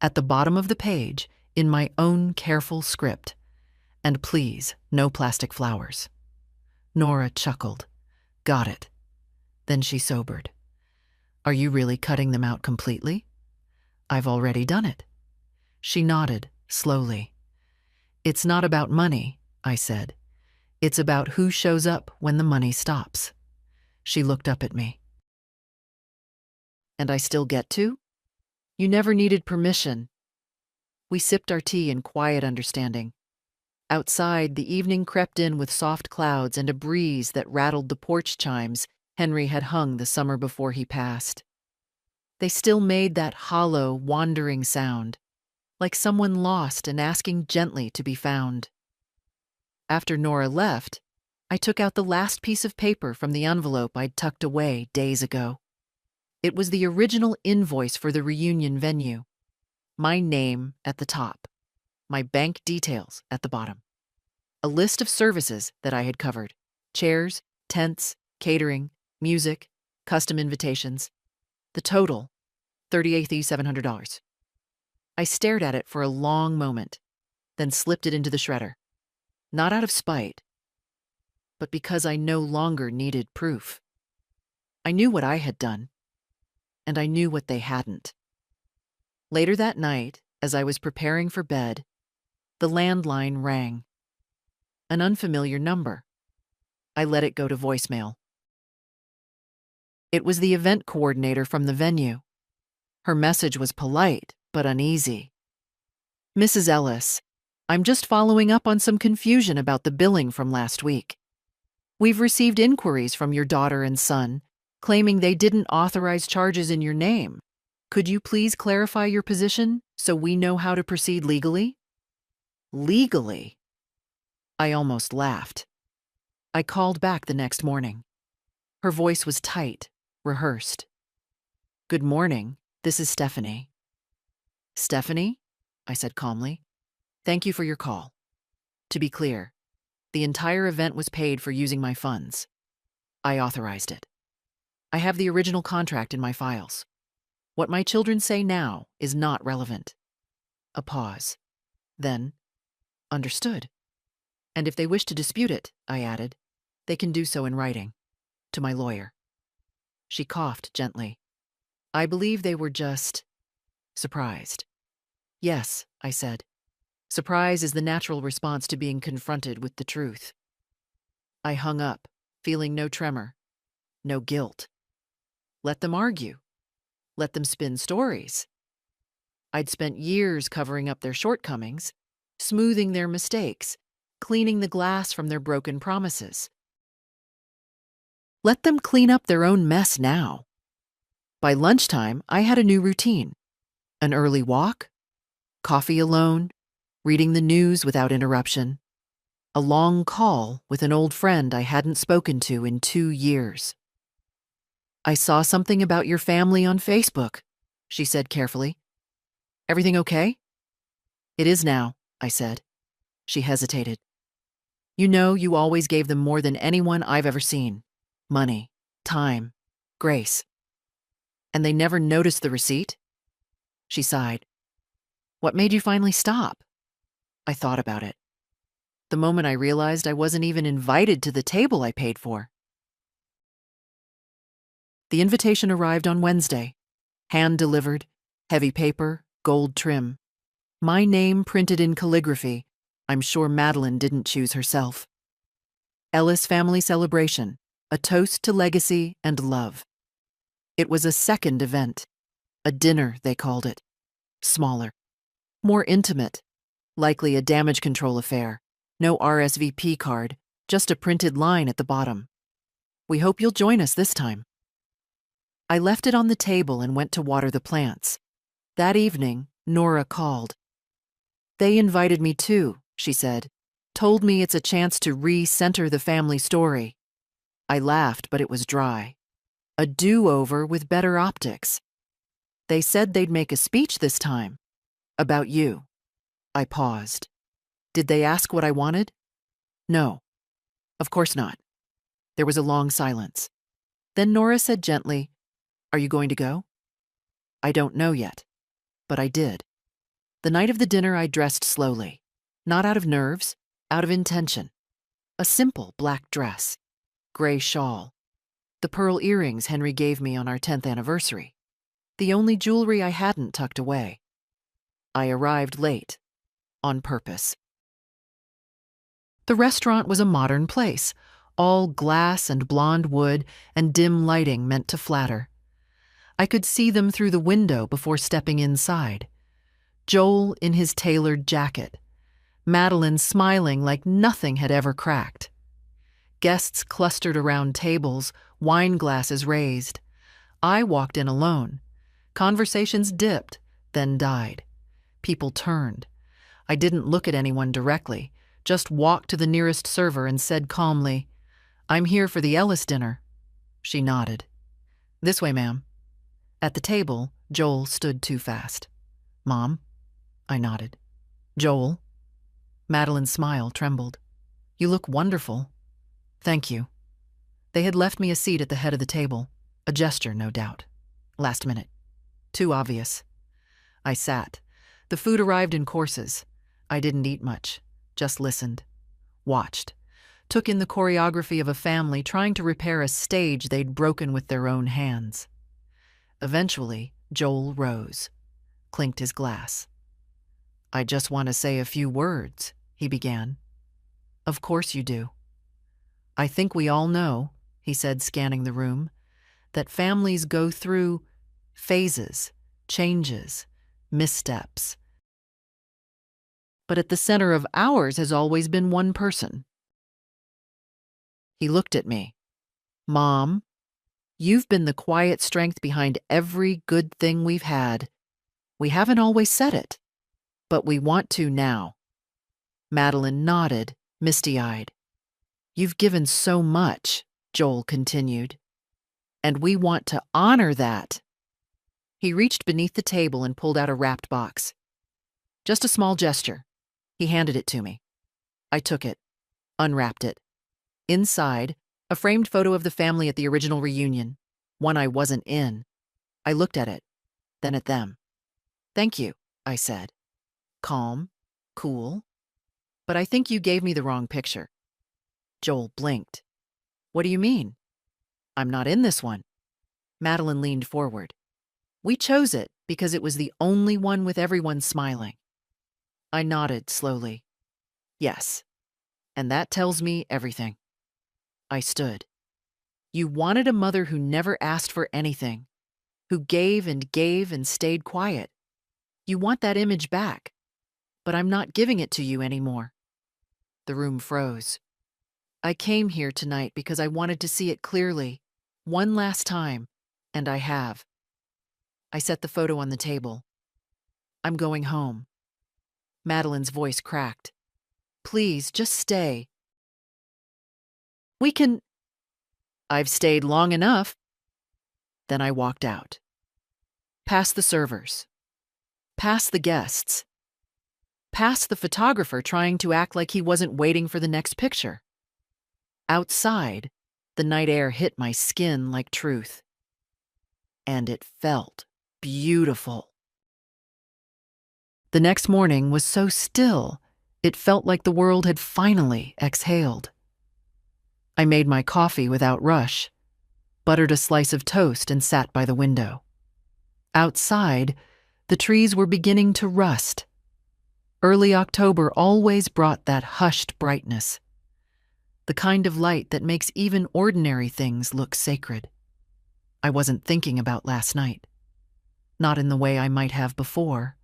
At the bottom of the page, in my own careful script. And please, no plastic flowers. Nora chuckled. Got it. Then she sobered. Are you really cutting them out completely? I've already done it. She nodded, slowly. It's not about money, I said. It's about who shows up when the money stops. She looked up at me. And I still get to? You never needed permission. We sipped our tea in quiet understanding. Outside, the evening crept in with soft clouds and a breeze that rattled the porch chimes Henry had hung the summer before he passed. They still made that hollow, wandering sound, like someone lost and asking gently to be found. After Nora left, I took out the last piece of paper from the envelope I'd tucked away days ago. It was the original invoice for the reunion venue. My name at the top, my bank details at the bottom. A list of services that I had covered: chairs, tents, catering, music, custom invitations. The total, $38,700. I stared at it for a long moment, then slipped it into the shredder. Not out of spite, but because I no longer needed proof. I knew what I had done, and I knew what they hadn't. Later that night, as I was preparing for bed, the landline rang. An unfamiliar number. I let it go to voicemail. It was the event coordinator from the venue. Her message was polite, but uneasy. Mrs. Ellis, I'm just following up on some confusion about the billing from last week. We've received inquiries from your daughter and son, claiming they didn't authorize charges in your name. Could you please clarify your position so we know how to proceed legally? Legally? I almost laughed. I called back the next morning. Her voice was tight, rehearsed. Good morning, this is Stephanie. Stephanie? I said calmly. Thank you for your call. To be clear, the entire event was paid for using my funds. I authorized it. I have the original contract in my files. What my children say now is not relevant. A pause. Then, understood. And if they wish to dispute it, I added, they can do so in writing, to my lawyer. She coughed gently. I believe they were just surprised. Yes, I said. Surprise is the natural response to being confronted with the truth. I hung up, feeling no tremor, no guilt. Let them argue. Let them spin stories. I'd spent years covering up their shortcomings, smoothing their mistakes, cleaning the glass from their broken promises. Let them clean up their own mess now. By lunchtime, I had a new routine. An early walk, coffee alone, reading the news without interruption, a long call with an old friend I hadn't spoken to in 2 years. I saw something about your family on Facebook, she said carefully. Everything okay? It is now, I said. She hesitated. You know you always gave them more than anyone I've ever seen. Money, time, grace. And they never noticed the receipt? She sighed. What made you finally stop? I thought about it. The moment I realized I wasn't even invited to the table I paid for. The invitation arrived on Wednesday. Hand-delivered, heavy paper, gold trim. My name printed in calligraphy. I'm sure Madeline didn't choose herself. Ellis Family Celebration, a toast to legacy and love. It was a second event. A dinner, they called it. Smaller. More intimate. Likely a damage control affair. No RSVP card, just a printed line at the bottom. We hope you'll join us this time. I left it on the table and went to water the plants. That evening, Nora called. They invited me too, she said. Told me it's a chance to re-center the family story. I laughed, but it was dry. A do-over with better optics. They said they'd make a speech this time. About you. I paused. Did they ask what I wanted? No. Of course not. There was a long silence. Then Nora said gently, Are you going to go? I don't know yet, but I did. The night of the dinner, I dressed slowly, not out of nerves, out of intention. A simple black dress, gray shawl, the pearl earrings Henry gave me on our 10th anniversary, the only jewelry I hadn't tucked away. I arrived late, on purpose. The restaurant was a modern place, all glass and blonde wood and dim lighting meant to flatter. I could see them through the window before stepping inside. Joel in his tailored jacket, Madeline smiling like nothing had ever cracked. Guests clustered around tables, wine glasses raised. I walked in alone. Conversations dipped, then died. People turned. I didn't look at anyone directly, just walked to the nearest server and said calmly, "I'm here for the Ellis dinner." She nodded. "This way, ma'am." At the table, Joel stood too fast. "Mom?" I nodded. "Joel?" Madeline's smile trembled. "You look wonderful." "Thank you." They had left me a seat at the head of the table. A gesture, no doubt. Last minute. Too obvious. I sat. The food arrived in courses. I didn't eat much, just listened. Watched. Took in the choreography of a family trying to repair a stage they'd broken with their own hands. Eventually, Joel rose, clinked his glass. "I just want to say a few words," he began. "Of course you do. I think we all know," he said, scanning the room, "that families go through phases, changes, missteps. But at the center of ours has always been one person." He looked at me. "Mom, you've been the quiet strength behind every good thing we've had. We haven't always said it, but we want to now." Madeline nodded, misty-eyed. "You've given so much," Joel continued, "and we want to honor that." He reached beneath the table and pulled out a wrapped box. Just a small gesture. He handed it to me. I took it, unwrapped it. Inside, a framed photo of the family at the original reunion, one I wasn't in. I looked at it, then at them. "Thank you," I said. Calm, cool. "But I think you gave me the wrong picture." Joel blinked. "What do you mean?" "I'm not in this one." Madeline leaned forward. "We chose it because it was the only one with everyone smiling." I nodded slowly. "Yes, and that tells me everything." I stood. "You wanted a mother who never asked for anything, who gave and stayed quiet. You want that image back, but I'm not giving it to you anymore." The room froze. "I came here tonight because I wanted to see it clearly, one last time, and I have." I set the photo on the table. "I'm going home." Madeline's voice cracked. "Please, just stay. We can—" "I've stayed long enough." Then I walked out. Past the servers. Past the guests. Past the photographer trying to act like he wasn't waiting for the next picture. Outside, the night air hit my skin like truth. And it felt beautiful. The next morning was so still, it felt like the world had finally exhaled. I made my coffee without rush, buttered a slice of toast and sat by the window. Outside, the trees were beginning to rust. Early October always brought that hushed brightness, the kind of light that makes even ordinary things look sacred. I wasn't thinking about last night, not in the way I might have before.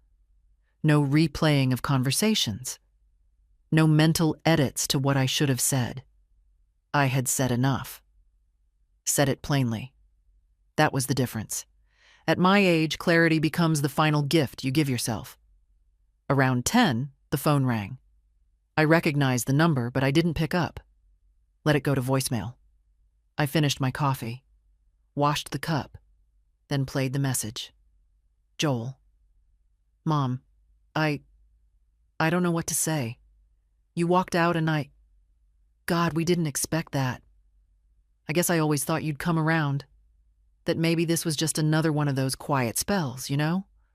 No replaying of conversations, no mental edits to what I should have said. I had said enough. Said it plainly. That was the difference. At my age, clarity becomes the final gift you give yourself. Around 10, the phone rang. I recognized the number, but I didn't pick up. Let it go to voicemail. I finished my coffee, washed the cup, then played the message. "Joel. Mom, I don't know what to say. You walked out and God, we didn't expect that. I guess I always thought you'd come around." that maybe this was just another one of those quiet spells,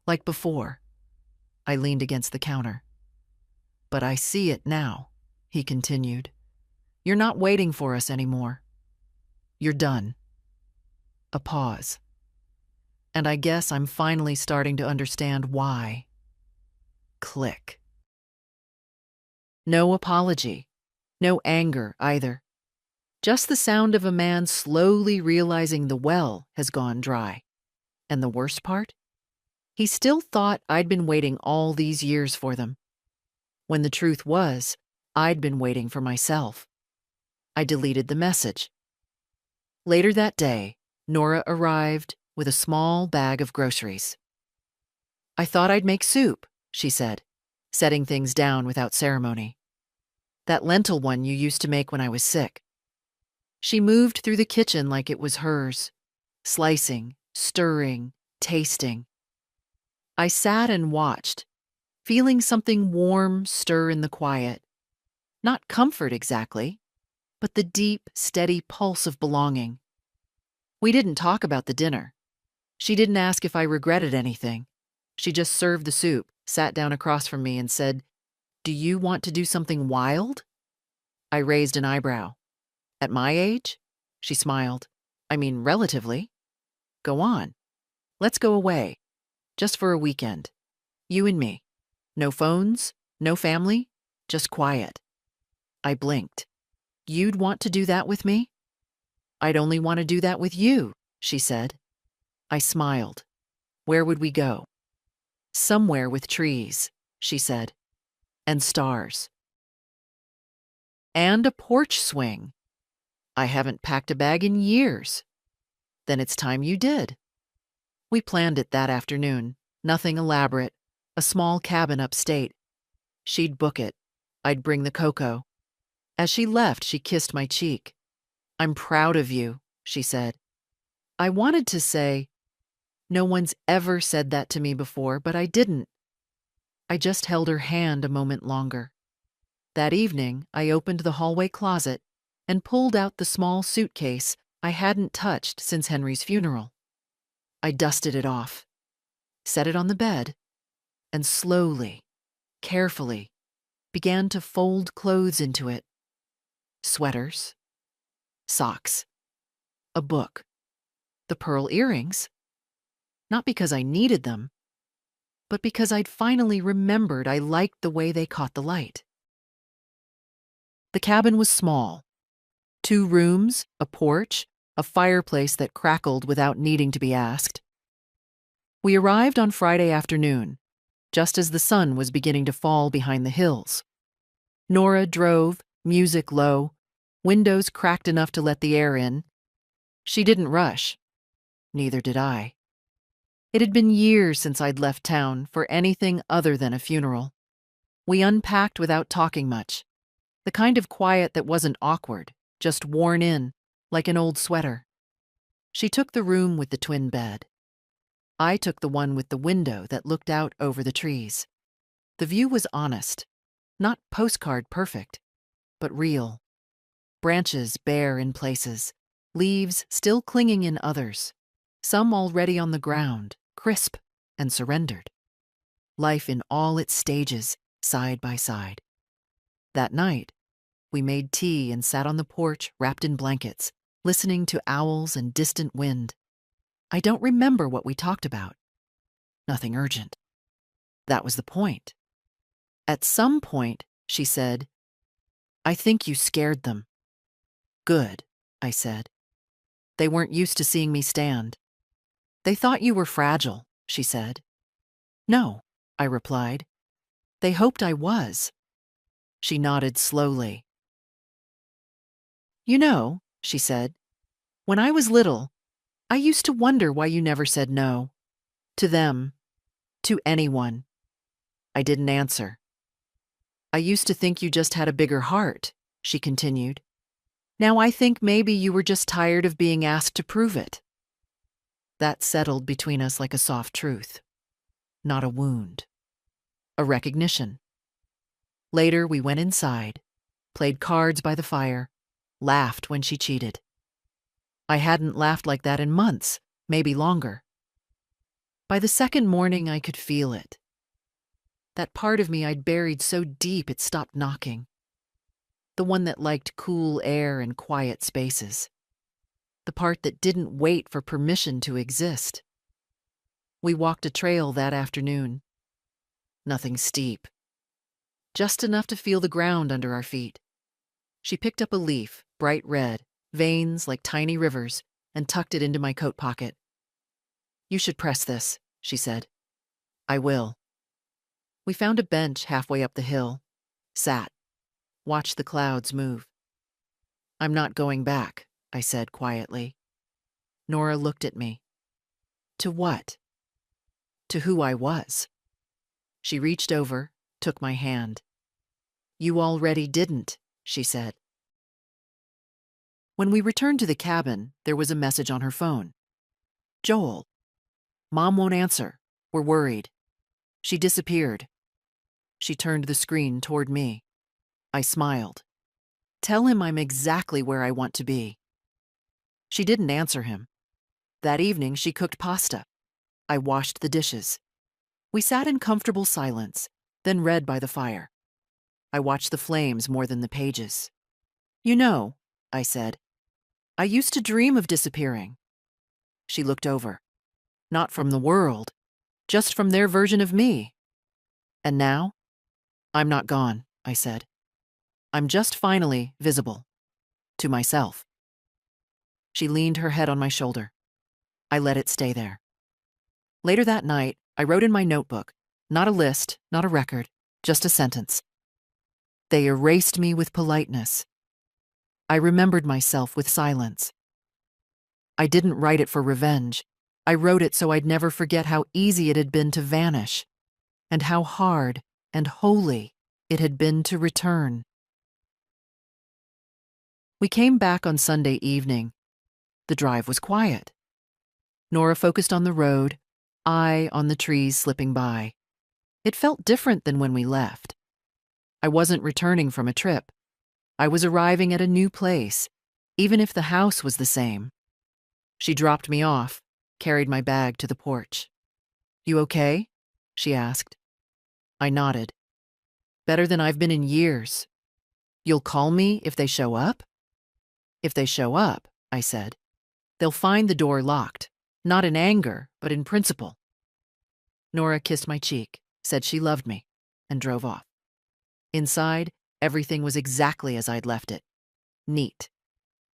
like before. I leaned against the counter. But I see it now, he continued. You're not waiting for us anymore. You're done. A pause. And I guess I'm finally starting to understand why. Click. No apology. No anger either. Just the sound of a man slowly realizing the well has gone dry. And the worst part? He still thought I'd been waiting all these years for them. When the truth was, I'd been waiting for myself. I deleted the message. Later that day, Nora arrived with a small bag of groceries. I thought I'd make soup, she said, setting things down without ceremony. That lentil one you used to make when I was sick. She moved through the kitchen like it was hers, slicing, stirring, tasting. I sat and watched, feeling something warm stir in the quiet. Not comfort exactly, but the deep, steady pulse of belonging. We didn't talk about the dinner. She didn't ask if I regretted anything. She just served the soup, sat down across from me and said, "Do you want to do something wild?" I raised an eyebrow. At my age? She smiled. I mean, relatively. Go on. Let's go away. Just for a weekend. You and me. No phones, no family, just quiet. I blinked. You'd want to do that with me? I'd only want to do that with you, she said. I smiled. Where would we go? Somewhere with trees, she said. And stars. And a porch swing. I haven't packed a bag in years. Then it's time you did. We planned it that afternoon. Nothing elaborate. A small cabin upstate. She'd book it. I'd bring the cocoa. As she left, she kissed my cheek. I'm proud of you, she said. I wanted to say, no one's ever said that to me before, but I didn't. I just held her hand a moment longer. That evening, I opened the hallway closet and pulled out the small suitcase I hadn't touched since Henry's funeral. I dusted it off, set it on the bed, and slowly, carefully, began to fold clothes into it. Sweaters, socks, a book, the pearl earrings, not because I needed them, but because I'd finally remembered I liked the way they caught the light. The cabin was small. 2 rooms, a porch, a fireplace that crackled without needing to be asked. We arrived on Friday afternoon, just as the sun was beginning to fall behind the hills. Nora drove, music low, windows cracked enough to let the air in. She didn't rush. Neither did I. It had been years since I'd left town for anything other than a funeral. We unpacked without talking much, the kind of quiet that wasn't awkward, just worn in, like an old sweater. She took the room with the twin bed. I took the one with the window that looked out over the trees. The view was honest, not postcard perfect, but real. Branches bare in places, leaves still clinging in others, some already on the ground, crisp and surrendered. Life in all its stages, side by side. That night, we made tea and sat on the porch wrapped in blankets, listening to owls and distant wind. I don't remember what we talked about. Nothing urgent. That was the point. At some point, she said, I think you scared them. Good, I said. They weren't used to seeing me stand. They thought you were fragile, she said. No, I replied. They hoped I was. She nodded slowly. You know, she said, when I was little, I used to wonder why you never said no. To them. To anyone. I didn't answer. I used to think you just had a bigger heart, she continued. Now I think maybe you were just tired of being asked to prove it. That settled between us like a soft truth. Not a wound. A recognition. Later we went inside, played cards by the fire, laughed when she cheated. I hadn't laughed like that in months, maybe longer. By the second morning, I could feel it. That part of me I'd buried so deep it stopped knocking. The one that liked cool air and quiet spaces. The part that didn't wait for permission to exist. We walked a trail that afternoon. Nothing steep. Just enough to feel the ground under our feet. She picked up a leaf, bright red, veins like tiny rivers, and tucked it into my coat pocket. "You should press this," she said. "I will." We found a bench halfway up the hill, sat, watched the clouds move. "I'm not going back," I said quietly. Nora looked at me. To what? To who I was. She reached over, took my hand. "You already didn't," she said. When we returned to the cabin, there was a message on her phone. "Joel, Mom won't answer. We're worried." She disappeared. She turned the screen toward me. I smiled. "Tell him I'm exactly where I want to be." She didn't answer him. That evening, she cooked pasta. I washed the dishes. We sat in comfortable silence, then read by the fire. I watched the flames more than the pages. "You know," I said, "I used to dream of disappearing." She looked over. "Not from the world, just from their version of me." "And now?" "I'm not gone," I said. "I'm just finally visible. To myself." She leaned her head on my shoulder. I let it stay there. Later that night, I wrote in my notebook, not a list, not a record, just a sentence. "They erased me with politeness. I remembered myself with silence." I didn't write it for revenge. I wrote it so I'd never forget how easy it had been to vanish, and how hard and holy it had been to return. We came back on Sunday evening. The drive was quiet. Nora focused on the road, I on the trees slipping by. It felt different than when we left. I wasn't returning from a trip. I was arriving at a new place, even if the house was the same. She dropped me off, carried my bag to the porch. "You okay?" she asked. I nodded. "Better than I've been in years." "You'll call me if they show up?" "If they show up," I said, "they'll find the door locked, not in anger, but in principle." Nora kissed my cheek, said she loved me, and drove off. Inside, everything was exactly as I'd left it. Neat.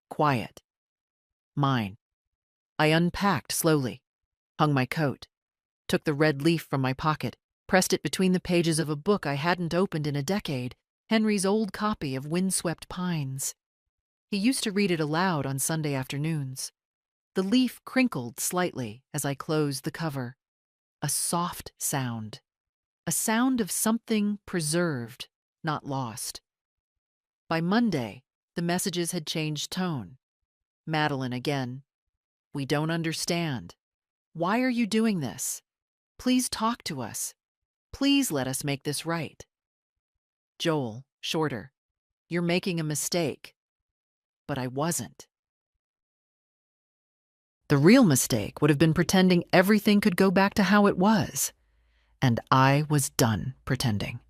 Quiet. Mine. I unpacked slowly, hung my coat, took the red leaf from my pocket, pressed it between the pages of a book I hadn't opened in a decade, Henry's old copy of Windswept Pines. He used to read it aloud on Sunday afternoons. The leaf crinkled slightly as I closed the cover. A soft sound. A sound of something preserved, not lost. By Monday, the messages had changed tone. Madeline again. "We don't understand. Why are you doing this? Please talk to us. Please let us make this right." Joel, shorter. "You're making a mistake." But I wasn't. The real mistake would have been pretending everything could go back to how it was. And I was done pretending.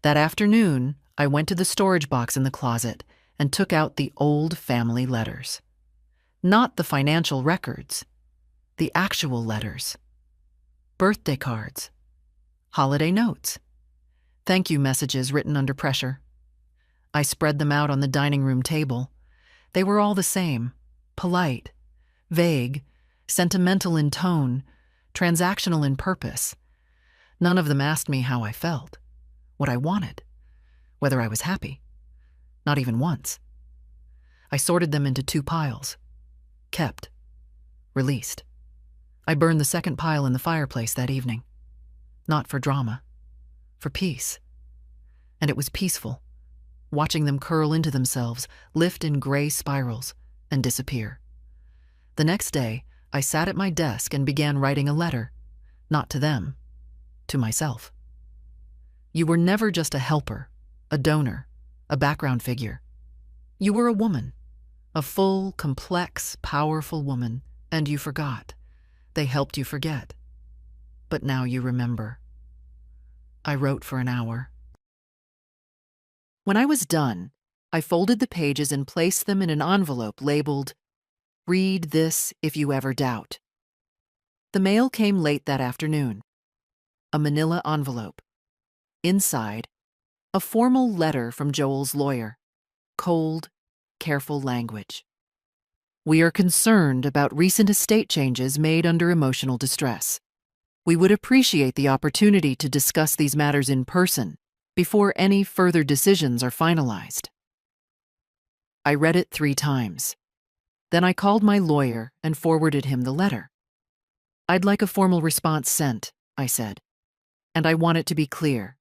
That afternoon, I went to the storage box in the closet and took out the old family letters. Not the financial records, the actual letters. Birthday cards, holiday notes, thank you messages written under pressure. I spread them out on the dining room table. They were all the same, polite, vague, sentimental in tone, transactional in purpose. None of them asked me how I felt, what I wanted, whether I was happy. Not even once. I sorted them into 2 piles. Kept. Released. I burned the second pile in the fireplace that evening. Not for drama. For peace. And it was peaceful, watching them curl into themselves, lift in gray spirals, and disappear. The next day, I sat at my desk and began writing a letter. Not to them. To myself. You were never just a helper, a donor, a background figure. You were a woman. A full, complex, powerful woman, And you forgot. They helped you forget. But now you remember. I wrote for an hour. When I was done, I folded the pages and placed them in an envelope labeled, "Read this if you ever doubt." The mail came late that afternoon. A manila envelope. Inside, a formal letter from Joel's lawyer. Cold, careful language. "We are concerned about recent estate changes made under emotional distress. We would appreciate the opportunity to discuss these matters in person before any further decisions are finalized." I read it 3 times. Then I called my lawyer and forwarded him the letter. "I'd like a formal response sent," I said. "And I want it to be clear.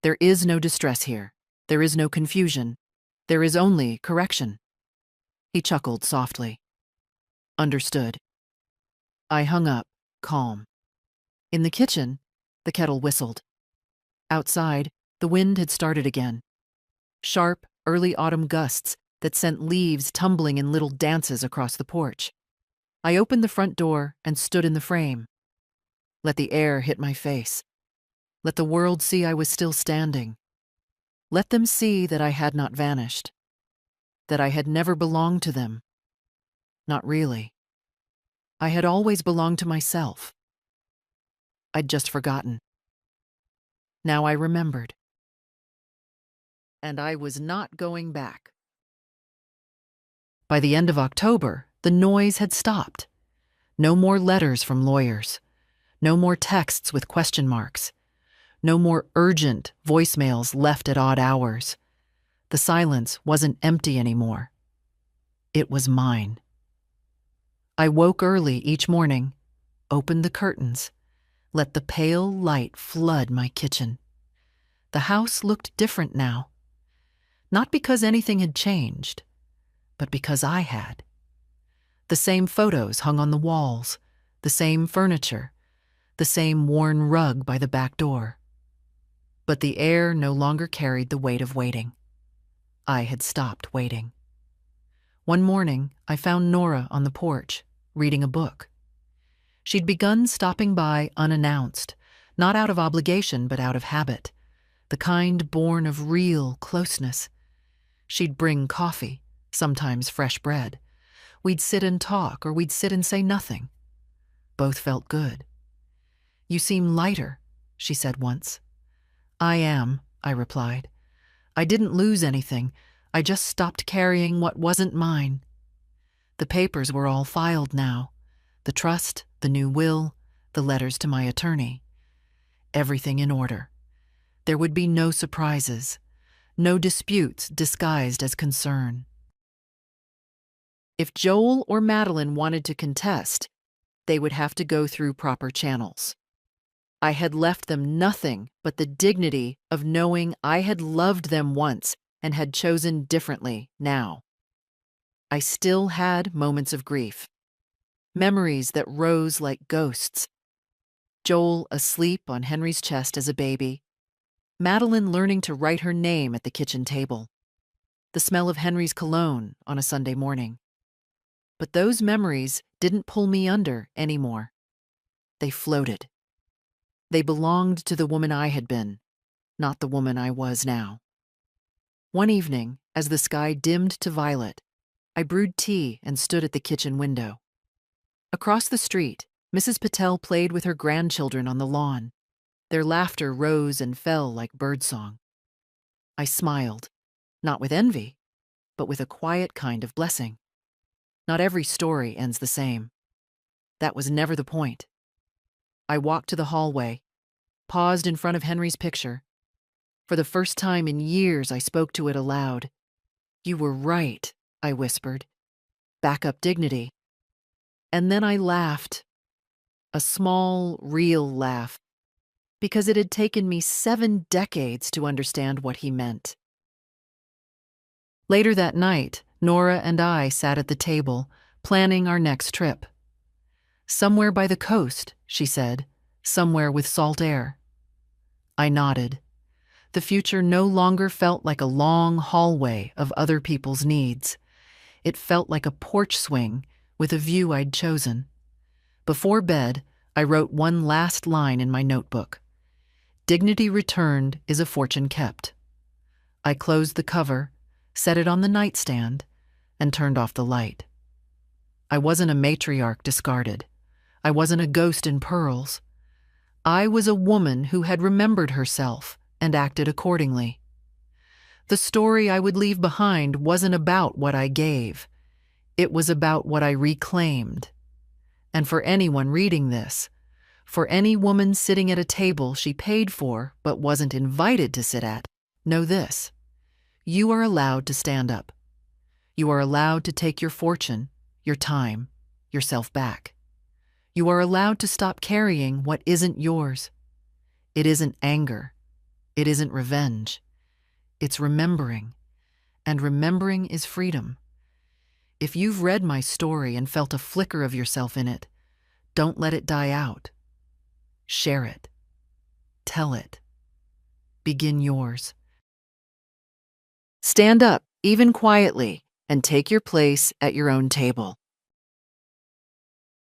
There is no distress here. There is no confusion. There is only correction." He chuckled softly. "Understood." I hung up, calm. In the kitchen, the kettle whistled. Outside, the wind had started again. Sharp, early autumn gusts that sent leaves tumbling in little dances across the porch. I opened the front door and stood in the frame. Let the air hit my face. Let the world see I was still standing. Let them see that I had not vanished. That I had never belonged to them. Not really. I had always belonged to myself. I'd just forgotten. Now I remembered. And I was not going back. By the end of October, the noise had stopped. No more letters from lawyers. No more texts with question marks. No more urgent voicemails left at odd hours. The silence wasn't empty anymore. It was mine. I woke early each morning, opened the curtains, let the pale light flood my kitchen. The house looked different now. Not because anything had changed, but because I had. The same photos hung on the walls, the same furniture, the same worn rug by the back door. But the air no longer carried the weight of waiting. I had stopped waiting. One morning, I found Nora on the porch, reading a book. She'd begun stopping by unannounced, not out of obligation but out of habit, the kind born of real closeness. She'd bring coffee, sometimes fresh bread. We'd sit and talk, or we'd sit and say nothing. Both felt good. "You seem lighter," she said once. "I am," I replied. "I didn't lose anything. I just stopped carrying what wasn't mine." The papers were all filed now. The trust, the new will, the letters to my attorney. Everything in order. There would be no surprises, no disputes disguised as concern. If Joel or Madeline wanted to contest, they would have to go through proper channels. I had left them nothing but the dignity of knowing I had loved them once and had chosen differently now. I still had moments of grief, memories that rose like ghosts. Joel asleep on Henry's chest as a baby, Madeline learning to write her name at the kitchen table, the smell of Henry's cologne on a Sunday morning. But those memories didn't pull me under anymore. They floated. They belonged to the woman I had been, not the woman I was now. One evening, as the sky dimmed to violet, I brewed tea and stood at the kitchen window. Across the street, Mrs. Patel played with her grandchildren on the lawn. Their laughter rose and fell like birdsong. I smiled, not with envy, but with a quiet kind of blessing. Not every story ends the same. That was never the point. I walked to the hallway, paused in front of Henry's picture. For the first time in years, I spoke to it aloud. "You were right," I whispered. "Back up dignity." And then I laughed. A small, real laugh, because it had taken me 7 decades to understand what he meant. Later that night, Nora and I sat at the table, planning our next trip. "Somewhere by the coast," she said, "somewhere with salt air." I nodded. The future no longer felt like a long hallway of other people's needs. It felt like a porch swing with a view I'd chosen. Before bed, I wrote one last line in my notebook. Dignity returned is a fortune kept. I closed the cover, set it on the nightstand, and turned off the light. I wasn't a matriarch discarded. I wasn't a ghost in pearls. I was a woman who had remembered herself and acted accordingly. The story I would leave behind wasn't about what I gave. It was about what I reclaimed. And for anyone reading this, for any woman sitting at a table she paid for but wasn't invited to sit at, know this: you are allowed to stand up. You are allowed to take your fortune, your time, yourself back. You are allowed to stop carrying what isn't yours. It isn't anger. It isn't revenge. It's remembering. And remembering is freedom. If you've read my story and felt a flicker of yourself in it, don't let it die out. Share it. Tell it. Begin yours. Stand up, even quietly, and take your place at your own table.